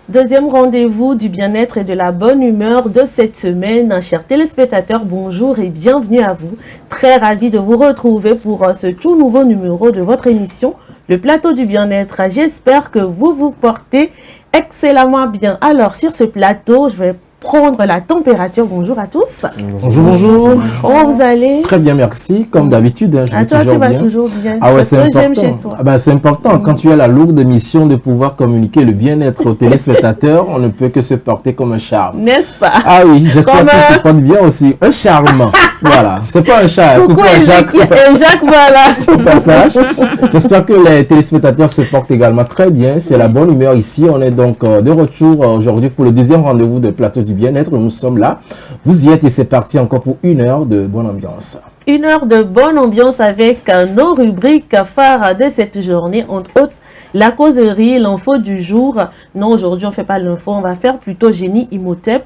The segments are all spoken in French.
Deuxième rendez-vous du bien-être et de la bonne humeur de cette semaine. Chers téléspectateurs, bonjour et bienvenue à vous. Très ravi de vous retrouver pour ce tout nouveau numéro de votre émission, le plateau du bien-être. J'espère que vous vous portez excellemment bien. Alors, sur ce plateau, je vais prendre la température. Bonjour à tous. Bonjour, bonjour. Comment vous allez? Très bien, merci. Comme d'habitude, je vais toujours bien. Tu vas toujours bien. Ah ouais, c'est important. J'aime chez toi. Ah bah, c'est important. Quand tu as la lourde mission de pouvoir communiquer le bien-être aux téléspectateurs, on ne peut que se porter comme un charme. N'est-ce pas? Ah oui, j'espère que se porte bien aussi. Un charme. Voilà. C'est pas un chat. Coucou à Jacques. Jacques, voilà. Au passage. J'espère que les téléspectateurs se portent également très bien. C'est la bonne humeur ici. On est donc de retour aujourd'hui pour le deuxième rendez-vous de plateau du bien-être. Nous sommes là. Vous y êtes et c'est parti encore pour une heure de bonne ambiance. Une heure de bonne ambiance avec nos rubriques phares de cette journée, entre autres la causerie, l'info du jour. Non, aujourd'hui on ne fait pas l'info, on va faire plutôt Génie Imhotep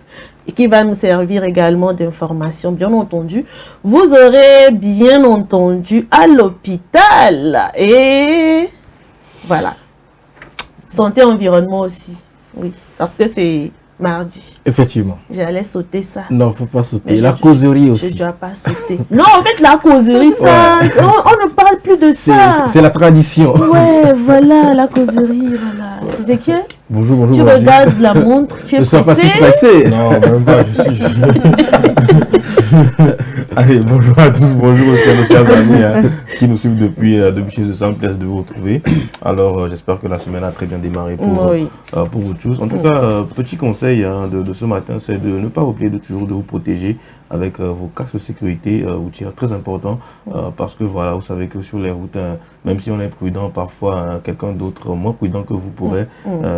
et qui va nous servir également d'informations, bien entendu. Vous aurez bien entendu à l'hôpital et voilà. Santé, environnement aussi, oui, parce que c'est mardi. Effectivement. J'allais sauter ça. Non, il ne faut pas sauter. La causerie aussi. Je ne dois pas sauter. Non, en fait, la causerie, ça, ouais. on ne parle plus de ça. C'est la tradition. Ouais, voilà, la causerie, voilà. Ézéchiel? Bonjour, bonjour. Tu regardes la montre, tu es pressé? Ne sois pas si pressé. Non, même pas, je suis... Allez, bonjour à tous, bonjour aussi à nos chers amis qui nous suivent depuis chez eux. C'est un plaisir de vous retrouver. Alors, j'espère que la semaine a très bien démarré pour vous tous. En tout cas, petit conseil de ce matin, c'est de ne pas oublier toujours de vous protéger avec vos casques de sécurité routière, très important, parce que voilà, vous savez que sur les routes, même si on est prudent, parfois quelqu'un d'autre moins prudent que vous pourrait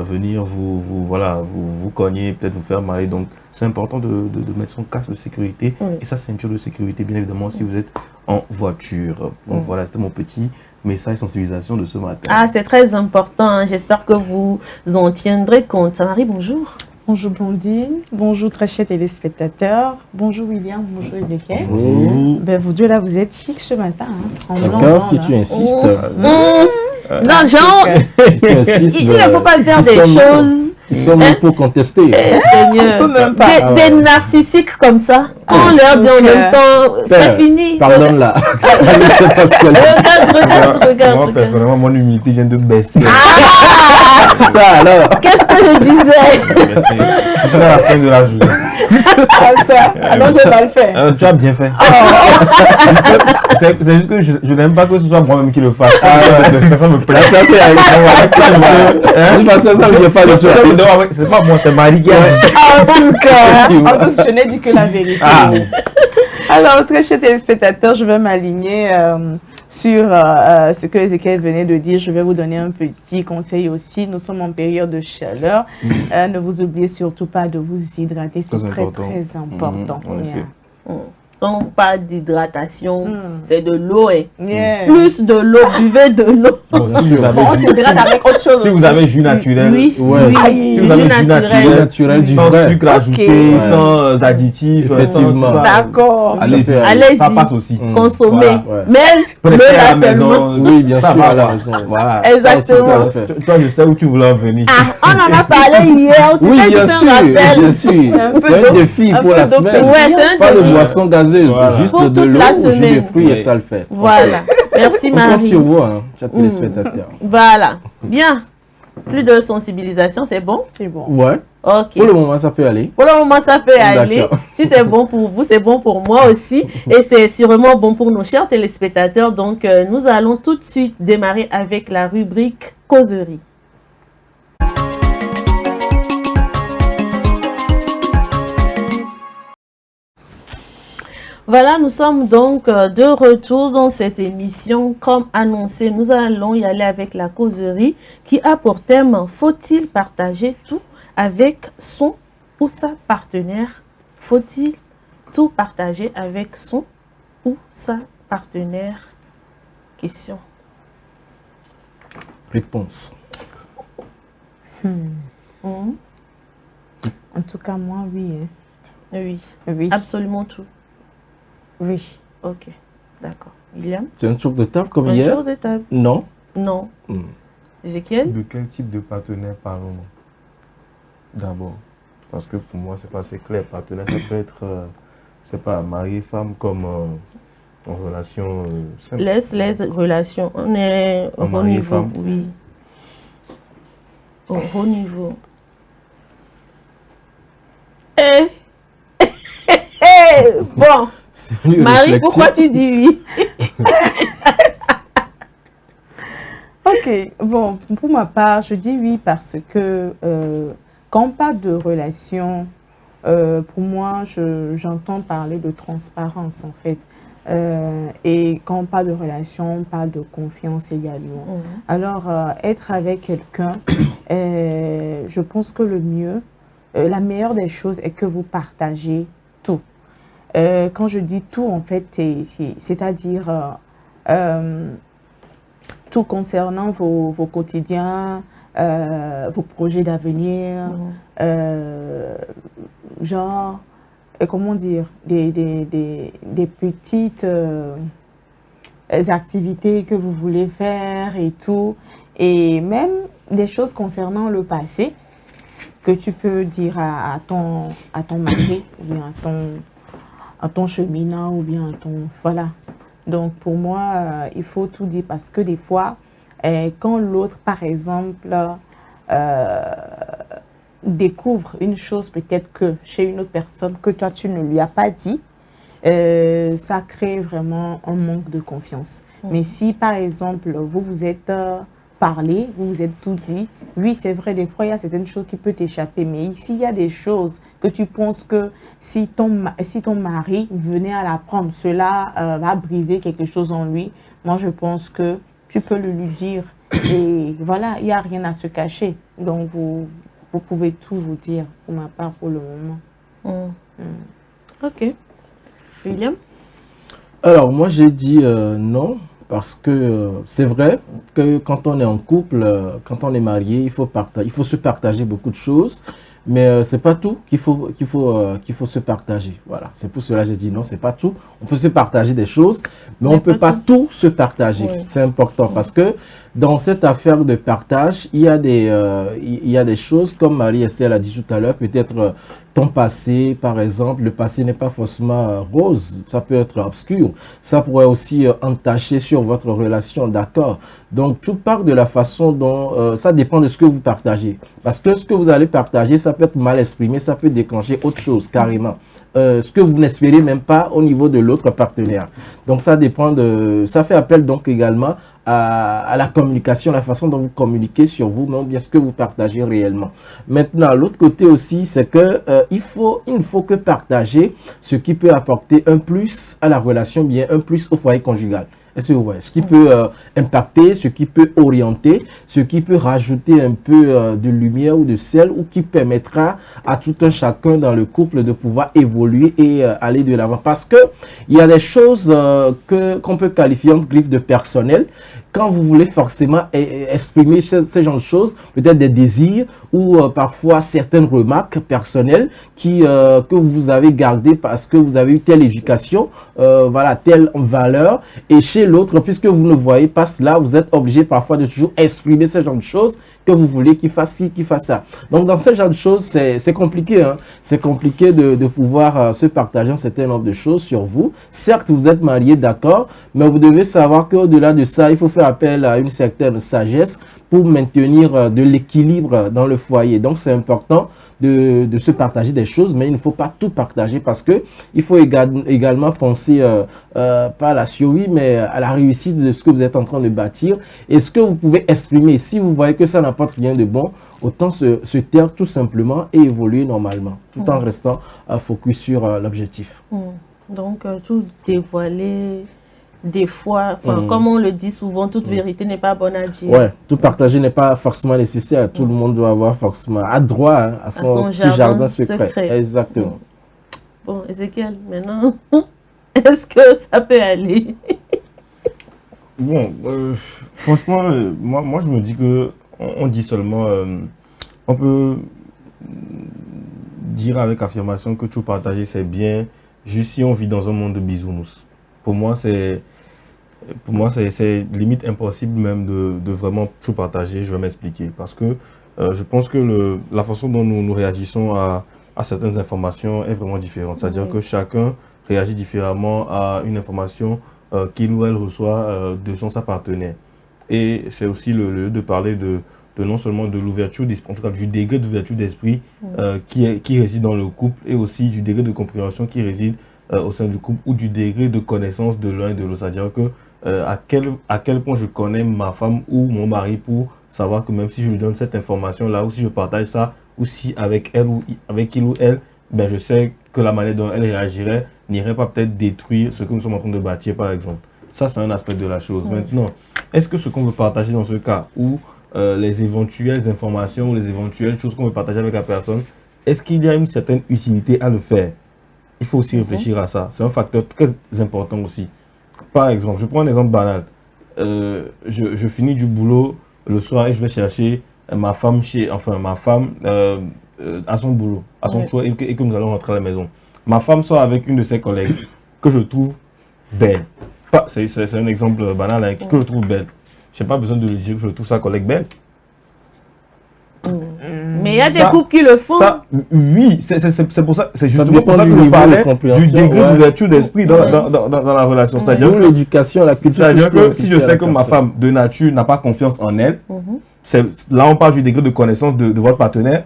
venir vous cogner, peut-être vous faire mal. Donc c'est important de mettre son casque de sécurité et sa ceinture de sécurité, bien évidemment, si vous êtes en voiture. Donc voilà, c'était mon petit message sensibilisation de ce matin. Ah, c'est très important, hein. J'espère que vous en tiendrez compte. Marie, bonjour. Bonjour Blondine, bonjour très chers téléspectateurs, bonjour William, bonjour Ezekiel. Bonjour. Ben, vous deux là, vous êtes chic ce matin. Hein, d'accord, si tu insistes. Non, genre, il ne faut pas faire des choses. Ils sont là pour contester. Seigneur, des narcissiques comme ça, on leur dit en même temps, c'est fini. Pardonne-la. Regarde. Moi, personnellement, mon humilité vient de baisser. Ça alors. Qu'est-ce que je disais? Je serai à la fin de la journée. Alors j'ai mal fait. Tu as bien fait. C'est juste que je n'aime pas que ce soit moi-même qui le fasse. Ça me plaît. Ça ne vient pas de toi. C'est pas moi, c'est Marie qui a dit. En tout cas, je n'ai dit que la vérité. Alors, très chers téléspectateurs, je vais m'aligner sur ce que Ezekiel venait de dire. Je vais vous donner un petit conseil aussi. Nous sommes en période de chaleur. Ne vous oubliez surtout pas de vous hydrater. C'est très important. En effet. Quand on parle d'hydratation, c'est de l'eau. Plus de l'eau, buvez de l'eau. Bon, si vous avez on s'hydrate avec autre chose. Si vous avez jus naturel, oui. Si vous avez jus naturel, sans sucre ajouté, sans additifs, effectivement. D'accord. Allez-y, ça passe aussi. Consommez. Mais le à la maison, oui, bien sûr, va à la maison. Voilà. Exactement. Toi, je sais où tu voulais en venir. On en a parlé hier. Oui, bien sûr. C'est un défi pour la semaine. Pas de boisson gazeuse, juste de l'eau, jus de fruits et ça le fait. Voilà. Merci Marie. On compte sur vous, chers téléspectateurs. Voilà. Bien. Plus de sensibilisation, c'est bon? C'est bon. Ouais. Ok. Pour le moment, ça peut aller. Pour le moment, ça peut aller. Si c'est bon pour vous, c'est bon pour moi aussi. Et c'est sûrement bon pour nos chers téléspectateurs. Donc, nous allons tout de suite démarrer avec la rubrique causerie. Voilà, nous sommes donc de retour dans cette émission. Comme annoncé, nous allons y aller avec la causerie qui a pour thème « Faut-il partager tout avec son ou sa partenaire ?» Faut-il tout partager avec son ou sa partenaire? Question. Réponse. En tout cas, moi, oui. Oui. Oui. Absolument tout. Oui. Ok, d'accord. William? C'est un tour de table comme Un hier? tour de table? Non. Non. Ézéchiel? De quel type de partenaire parlons-nous? D'abord. Parce que pour moi, c'est pas assez clair. Partenaire, ça peut être, c'est pas mari, femme, comme en relation simple. Laisse les relations. On est au haut niveau. Oui. Au haut niveau. Bon. Marie, pourquoi tu dis oui? Ok, bon, pour ma part, je dis oui parce que quand on parle de relation, pour moi, j'entends parler de transparence en fait. Et quand on parle de relation, on parle de confiance également. Alors, être avec quelqu'un, je pense que le mieux, la meilleure des choses est que vous partagez tout. Quand je dis tout, en fait, c'est-à-dire tout concernant vos quotidiens, vos projets d'avenir, genre, comment dire, des petites activités que vous voulez faire et tout, et même des choses concernant le passé que tu peux dire à ton mari, ou bien à ton cheminant, ou bien à ton... Voilà. Donc, pour moi, il faut tout dire parce que des fois, quand l'autre, par exemple, découvre une chose peut-être que chez une autre personne que toi, tu ne lui as pas dit, ça crée vraiment un manque de confiance. Mais si, par exemple, vous vous êtes parlé, vous vous êtes tout dit, oui, c'est vrai, des fois, il y a certaines choses qui peuvent t'échapper, mais ici, il y a des choses que tu penses que si ton mari venait à l'apprendre, cela va briser quelque chose en lui. Moi, je pense que tu peux le lui dire. Et voilà, il n'y a rien à se cacher. Donc, vous pouvez tout vous dire, pour ma part, pour le moment. Ok. William? Alors, moi, j'ai dit non. Parce que c'est vrai que quand on est en couple, quand on est marié, il faut se partager beaucoup de choses, mais c'est pas tout qu'il faut se partager. Voilà, c'est pour cela que j'ai dit non, c'est pas tout. On peut se partager des choses, mais on peut pas tout se partager. Oui. C'est important parce que dans cette affaire de partage, il y a des choses, comme Marie-Estelle a dit tout à l'heure, peut-être ton passé, par exemple. Le passé n'est pas forcément rose, ça peut être obscur. Ça pourrait aussi entacher sur votre relation, d'accord? Donc, tout part de la façon dont ça dépend de ce que vous partagez. Parce que ce que vous allez partager, ça peut être mal exprimé, ça peut déclencher autre chose, carrément. Ce que vous n'espérez même pas au niveau de l'autre partenaire. Donc, ça dépend de... Ça fait appel donc également à la communication, la façon dont vous communiquez sur vous-même, bien ce que vous partagez réellement. Maintenant, l'autre côté aussi, c'est que il ne faut que partager ce qui peut apporter un plus à la relation, bien un plus au foyer conjugal. Est-ce que vous voyez? Ce qui peut impacter, ce qui peut orienter, ce qui peut rajouter un peu de lumière ou de sel, ou qui permettra à tout un chacun dans le couple de pouvoir évoluer et aller de l'avant. Parce que il y a des choses qu'on peut qualifier entre griffes de personnel. Quand vous voulez forcément exprimer ce genre de choses, peut-être des désirs ou parfois certaines remarques personnelles que vous avez gardées parce que vous avez eu telle éducation, voilà, telle valeur, et chez l'autre, puisque vous ne voyez pas cela, vous êtes obligé parfois de toujours exprimer ce genre de choses que vous voulez qu'il fasse ci, qu'il fasse ça. Donc, dans ce genre de choses, c'est compliqué. Hein? C'est compliqué de pouvoir se partager un certain nombre de choses sur vous. Certes, vous êtes marié, d'accord, mais vous devez savoir qu'au-delà de ça, il faut faire appel à une certaine sagesse pour maintenir de l'équilibre dans le foyer. Donc, c'est important de se partager des choses, mais il ne faut pas tout partager parce que il faut également penser pas à la survie, mais à la réussite de ce que vous êtes en train de bâtir et ce que vous pouvez exprimer. Si vous voyez que ça n'apporte rien de bon, autant se taire tout simplement et évoluer normalement, tout en restant focus sur l'objectif. Donc, tout dévoiler, des fois, comme on le dit souvent, toute vérité n'est pas bonne à dire. Ouais, tout partager n'est pas forcément nécessaire. Tout le monde doit avoir forcément droit à son petit jardin secret. Exactement. Bon, Ezekiel, maintenant, est-ce que ça peut aller? Bon, franchement, moi je me dis que on dit seulement, on peut dire avec affirmation que tout partager c'est bien, juste si on vit dans un monde de bisounours. Pour moi, c'est limite impossible même de vraiment tout partager. Je vais m'expliquer. Parce que je pense que la façon dont nous réagissons à certaines informations est vraiment différente. C'est-à-dire que chacun réagit différemment à une information qu'il ou elle reçoit de sa partenaire. Et c'est aussi le lieu de parler de non seulement de l'ouverture d'esprit, en tout cas du degré d'ouverture d'esprit qui réside dans le couple, et aussi du degré de compréhension qui réside au sein du couple, ou du degré de connaissance de l'un et de l'autre. C'est-à-dire que à quel point je connais ma femme ou mon mari pour savoir que même si je lui donne cette information-là, ou si je partage ça, ou si avec elle ou avec il ou elle, ben je sais que la manière dont elle réagirait n'irait pas peut-être détruire ce que nous sommes en train de bâtir, par exemple. Ça, c'est un aspect de la chose. Maintenant, est-ce que ce qu'on veut partager dans ce cas, ou les éventuelles informations, ou les éventuelles choses qu'on veut partager avec la personne, est-ce qu'il y a une certaine utilité à le faire? Il faut aussi réfléchir à ça. C'est un facteur très important aussi. Par exemple, je prends un exemple banal. Je finis du boulot le soir et je vais chercher ma femme à son boulot, à son toit, et que nous allons rentrer à la maison. Ma femme sort avec une de ses collègues que je trouve belle. C'est un exemple banal, hein, que je trouve belle. Je n'ai pas besoin de lui dire que je trouve sa collègue belle. Mais il y a des couples qui le font. Oui, c'est justement pour ça que je parlais du degré d'ouverture d'esprit dans la relation. C'est-à-dire que l'éducation, la culture. C'est-à-dire que si je sais que ma femme de nature n'a pas confiance en elle, là on parle du degré de connaissance de votre partenaire.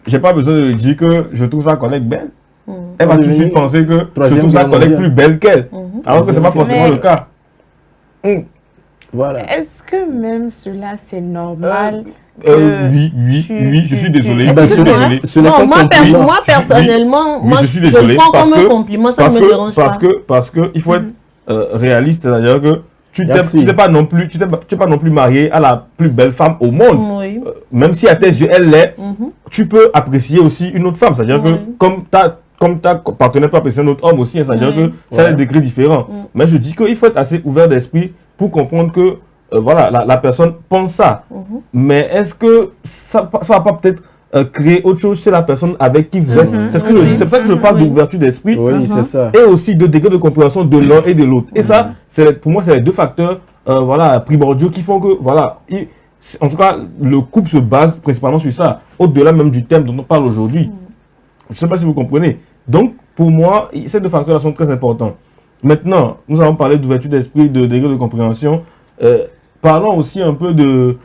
Je n'ai pas besoin de lui dire que je trouve sa collègue belle. Elle va tout de suite penser que je trouve sa collègue plus belle qu'elle. Alors que ce n'est pas forcément le cas. Voilà. Est-ce que même cela c'est normal? Oui, je suis désolé. Moi personnellement, je suis désolé parce que compliment, ça me dérange pas. Parce que il faut être réaliste, c'est-à-dire que tu n'es pas non plus marié à la plus belle femme au monde. Même si à tes yeux elle l'est, tu peux apprécier aussi une autre femme. C'est-à-dire que comme ta partenaire peut apprécier un autre homme aussi, c'est-à-dire que c'est un degré différent. Mais je dis qu'il faut être assez ouvert d'esprit pour comprendre que voilà, la personne pense ça. Mais est-ce que ça va pas peut-être créer autre chose chez la personne avec qui vous êtes? C'est ce que je dis. C'est pour ça que je parle d'ouverture d'esprit. Oui, c'est ça. Et aussi de degré de compréhension de l'un et de l'autre. Et ça, pour moi, c'est les deux facteurs voilà, primordiaux qui font que, voilà, en tout cas, le couple se base principalement sur ça. Au-delà même du thème dont on parle aujourd'hui. Je ne sais pas si vous comprenez. Donc, pour moi, ces deux facteurs-là sont très importants. Maintenant, nous allons parler d'ouverture d'esprit, de degré de compréhension. Parlons aussi un peu de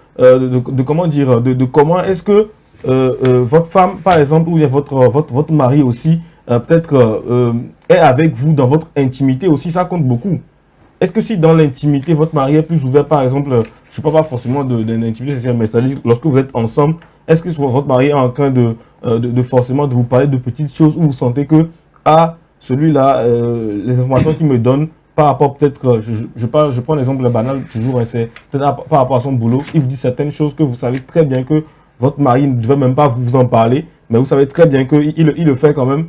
comment dire, de comment est-ce que votre femme, par exemple, ou bien votre mari aussi, peut-être est avec vous dans votre intimité aussi, ça compte beaucoup. Est-ce que si dans l'intimité, votre mari est plus ouvert, par exemple, je ne parle pas forcément d'une intimité, mais c'est-à-dire lorsque vous êtes ensemble, est-ce que votre mari est en train de forcément de vous parler de petites choses où vous sentez que, celui-là, les informations qu'il me donne, par rapport peut-être, je prends l'exemple banal toujours, hein, c'est peut-être par rapport à son boulot, il vous dit certaines choses que vous savez très bien que votre mari ne devait même pas vous en parler, mais vous savez très bien qu'il le fait quand même.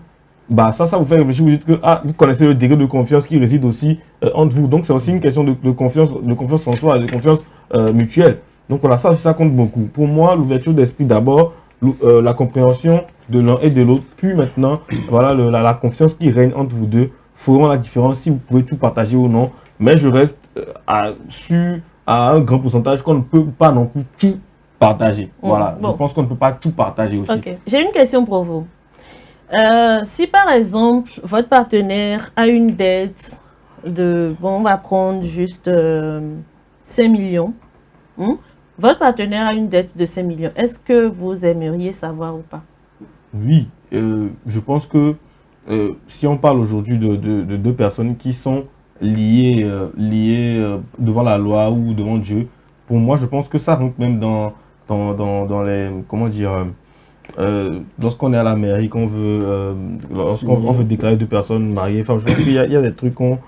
Bah ça vous fait réfléchir, vous dites que vous connaissez le degré de confiance qui réside aussi entre vous. Donc c'est aussi une question de confiance en soi, de confiance mutuelle. Donc voilà, ça compte beaucoup. Pour moi, l'ouverture d'esprit d'abord, la compréhension de l'un et de l'autre, puis maintenant, voilà, la confiance qui règne entre vous deux feront la différence si vous pouvez tout partager ou non. Mais je reste à un grand pourcentage qu'on ne peut pas non plus tout partager. Voilà, je pense qu'on ne peut pas tout partager aussi. Ok, j'ai une question pour vous. Si par exemple, votre partenaire a une dette de, bon, on va prendre juste 5 millions. Votre partenaire a une dette de 5 millions. Est-ce que vous aimeriez savoir ou pas? Oui, je pense que si on parle aujourd'hui de deux personnes qui sont liées devant la loi ou devant Dieu, pour moi, je pense que ça rentre même dans les, comment dire, lorsqu'on est à la mairie, lorsqu'on veut déclarer 2 personnes mariées, enfin, je pense qu'il y a des trucs qu'on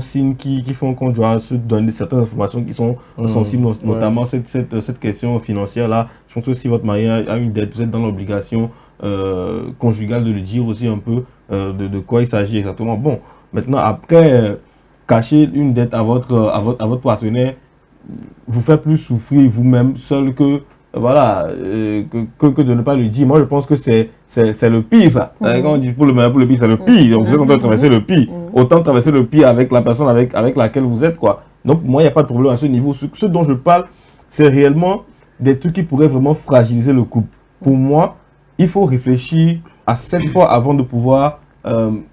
signe qui font qu'on doit se donner certaines informations qui sont sensibles, notamment cette question financière-là. Je pense que si votre mari a une dette, vous êtes dans l'obligation conjugale de lui dire aussi un peu de quoi il s'agit exactement. Bon, maintenant, après, cacher une dette à votre partenaire vous fait plus souffrir vous-même seul que voilà que de ne pas lui dire. Moi, je pense que c'est le pire, ça. Quand on dit pour le meilleur, pour le pire, c'est le pire. Donc, vous êtes en train de traverser le pire. Autant traverser le pire avec la personne avec laquelle vous êtes, quoi. Donc, moi, il n'y a pas de problème à ce niveau. Ce dont je parle, c'est réellement des trucs qui pourraient vraiment fragiliser le couple. Pour moi, il faut réfléchir à 7 fois avant de pouvoir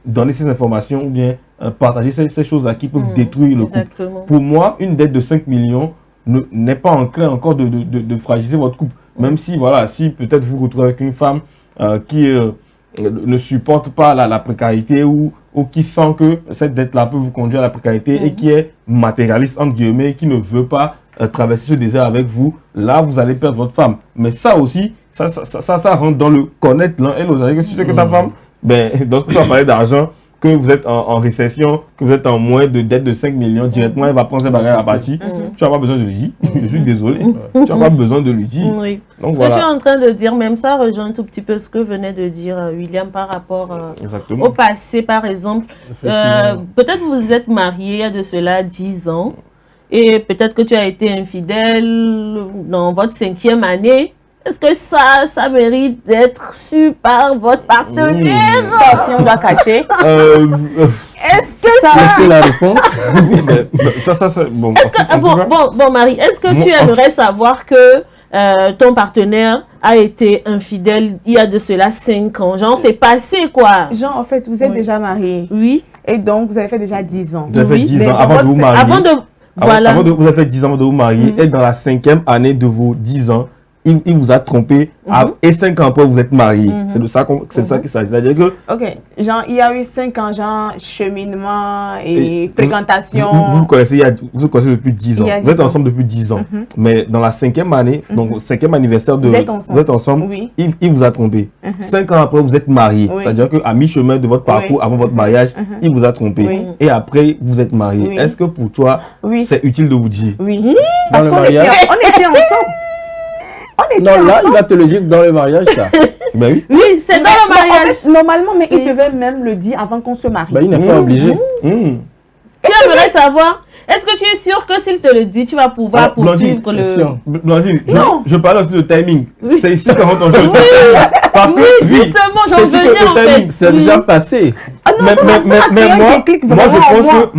donner ces informations ou bien partager ces choses-là qui peuvent détruire le couple. Pour moi, une dette de 5 millions n'est pas en train encore de fragiliser votre couple. Même si, voilà, si peut-être vous vous retrouvez avec une femme qui ne supporte pas la précarité ou qui sent que cette dette-là peut vous conduire à la précarité et qui est matérialiste, entre guillemets, qui ne veut pas traverser ce désert avec vous, là, vous allez perdre votre femme. Mais ça aussi, ça rentre dans le connaître l'un et l'autre. Si tu sais que ta femme, ben, lorsque tu vas parler d'argent, que vous êtes en récession, que vous êtes en moins de dette de 5 millions, directement, elle va prendre ses bagages à partir. Tu n'as pas besoin de lui dire. Je suis désolé. Tu n'as pas besoin de lui dire. Oui. Donc, ce que tu es en train de dire, même ça rejoint un tout petit peu ce que venait de dire William par rapport au passé, par exemple. Peut-être vous êtes marié il y a de cela 10 ans et peut-être que tu as été infidèle dans votre 5e année. Est-ce que ça mérite d'être su par votre partenaire? Si on doit cacher. Est-ce que ça... C'est la réponse. Bon, bon, Marie, est-ce que tu aimerais savoir que ton partenaire a été infidèle il y a de cela 5 ans? Genre, c'est passé, quoi. Genre, en fait, vous êtes déjà marié. Oui. Et donc, vous avez fait déjà 10 ans. Vous avez fait 10 ans avant de vous marier. Voilà. Vous avez fait 10 ans avant de vous marier. Et dans la 5e année de vos 10 ans, il vous a trompé et 5 ans après vous êtes marié. C'est de ça qu'il s'agit. C'est-à-dire que... Ok, genre il y a eu 5 ans, genre cheminement et fréquentation. Vous connaissez depuis 10 ans. Vous êtes ensemble depuis 10 ans. Mais dans la 5e année, donc 5e anniversaire de... Vous êtes ensemble, oui. il vous a trompé. 5 ans après vous êtes marié. Oui. C'est-à-dire qu'à mi-chemin de votre parcours, avant votre mariage, il vous a trompé. Oui. Et après vous êtes marié. Oui. Est-ce que pour toi, c'est utile de vous dire? Oui. Parce qu'on était ensemble. Non, là, il va te le dire dans le mariage, ça. Ben oui. Oui, c'est dans le mariage. En fait, normalement, mais il devait même le dire avant qu'on se marie. Ben, il n'est pas obligé. Tu aimerais savoir, est-ce que tu es sûr que s'il te le dit, tu vas pouvoir poursuivre le... Blandine, je parle aussi de timing. C'est ici qu'on rentre en jeu. Parce que, justement, j'en venais en fait. C'est déjà passé. Mais moi,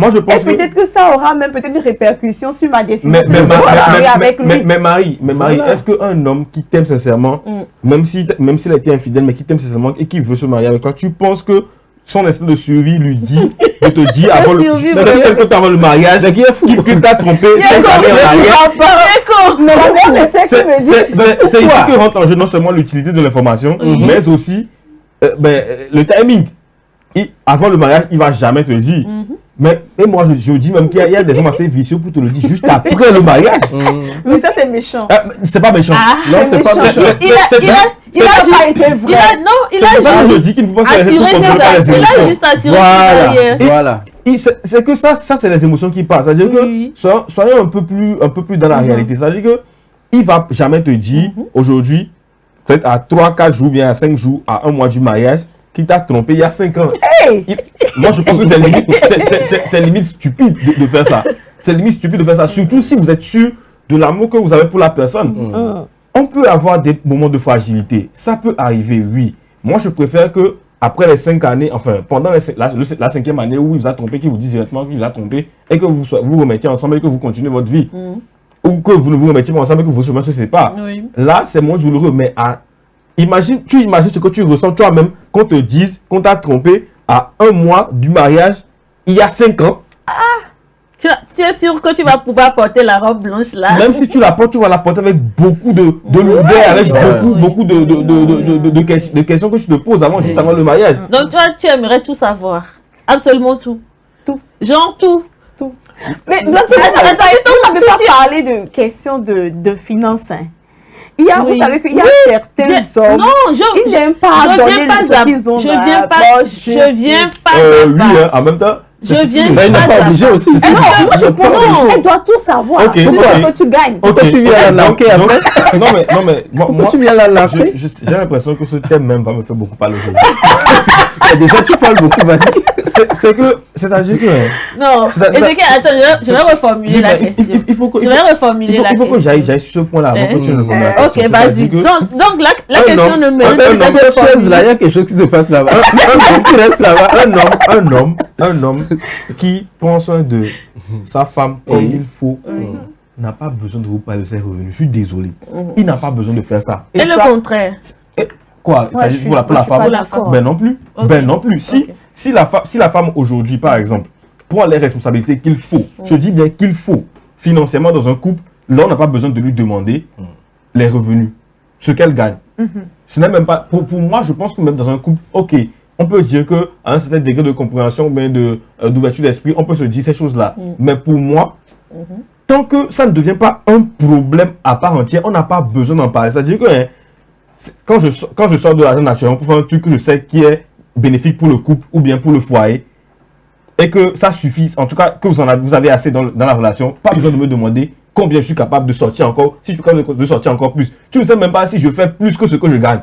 je pense que... peut-être que ça aura même peut-être une répercussion sur ma décision. Mais Marie, est-ce qu'un homme qui t'aime sincèrement, même s'il a été infidèle, mais qui t'aime sincèrement et qui veut se marier avec toi, tu penses que son instinct de survie lui dit de te dire avant le mariage qu'il t'a trompé, c'est ici que rentre en jeu non seulement l'utilité de l'information, mais aussi le timing. Avant le mariage, il ne va jamais te le dire. Mais moi, je dis même qu'il y a des hommes assez vicieux pour te le dire juste après le mariage. Mais ça, c'est méchant. C'est pas méchant. Non, c'est pas méchant. Il a été vrai. Il a juste assuré. Voilà. C'est que ça c'est les émotions qui passent. C'est-à-dire que soyez un peu plus dans la réalité. C'est-à-dire que il va jamais te dire aujourd'hui, peut-être à 3-4 jours, bien à 5 jours, à 1 mois du mariage, qu'il t'a trompé il y a 5 ans. Moi, je pense que c'est limite stupide de faire ça. C'est limite stupide de faire ça. Surtout si vous êtes sûr de l'amour que vous avez pour la personne. On peut avoir des moments de fragilité. Ça peut arriver, oui. Moi, je préfère que après les 5 années, enfin, pendant la 5e année où il vous a trompé, qu'il vous dit directement qu'il vous a trompé, et que vous remettiez ensemble et que vous continuez votre vie. Ou que vous ne vous remettiez pas ensemble et que vos chemins se séparent. Là, c'est moins douloureux. Mais tu imagines ce que tu ressens toi-même qu'on te dise qu'on t'a trompé à 1 mois du mariage, il y a 5 ans. Tu es sûr que tu vas pouvoir porter la robe blanche là? Même si tu la portes, tu vas la porter avec beaucoup de lourdeur, avec beaucoup de questions que tu te poses juste avant le mariage. Donc toi, tu aimerais tout savoir. Absolument tout. Tout. Genre tout. Mais on ne peut pas parler de questions de finances. Il y a, vous savez qu'il y a certains hommes, ils n'aiment pas donner ce qu'ils ont dans la poche. Je viens pas. Oui, en même temps. Je viens pas. Il n'est pas obligé aussi. Non, moi je pense qu'elle doit tout savoir. Ok, que tu gagnes. Ok, tu viens la lancer après. Non, mais moi, tu viens la lancer. J'ai l'impression que ce thème même va me faire beaucoup parler aujourd'hui. Déjà, tu parles beaucoup, vas-y. C'est-à-dire que... Non, Ezekiel, attends, je vais reformuler la question. Il faut que j'aille sur ce point-là avant que tu ne formules la question. Ok, vas-y. Donc, la question ne me... Dans cette chaise-là, il y a quelque chose qui se passe là-bas. Un homme qui reste là-bas. Un homme qui prend soin de sa femme comme il faut n'a pas besoin de vous parler de ses revenus. Je suis désolé. Il n'a pas besoin de faire ça. Et le contraire. Quoi? Pour la femme? Ben non plus. Ben non plus. Si la femme aujourd'hui, par exemple, prend les responsabilités qu'il faut, je dis bien qu'il faut, financièrement dans un couple, là on n'a pas besoin de lui demander les revenus, ce qu'elle gagne. Ce n'est même pas... Pour moi, je pense que même dans un couple, ok, on peut dire qu'à un certain degré de compréhension, d'ouverture d'esprit, on peut se dire ces choses-là. Mais pour moi, tant que ça ne devient pas un problème à part entière, on n'a pas besoin d'en parler. C'est-à-dire que quand je sors de l'argent naturellement pour faire un truc que je sais qui est bénéfique pour le couple ou bien pour le foyer, et que ça suffit, en tout cas que vous avez assez dans la relation, pas besoin de me demander combien je suis capable de sortir encore, si je suis capable de sortir encore plus. Tu ne sais même pas si je fais plus que ce que je gagne.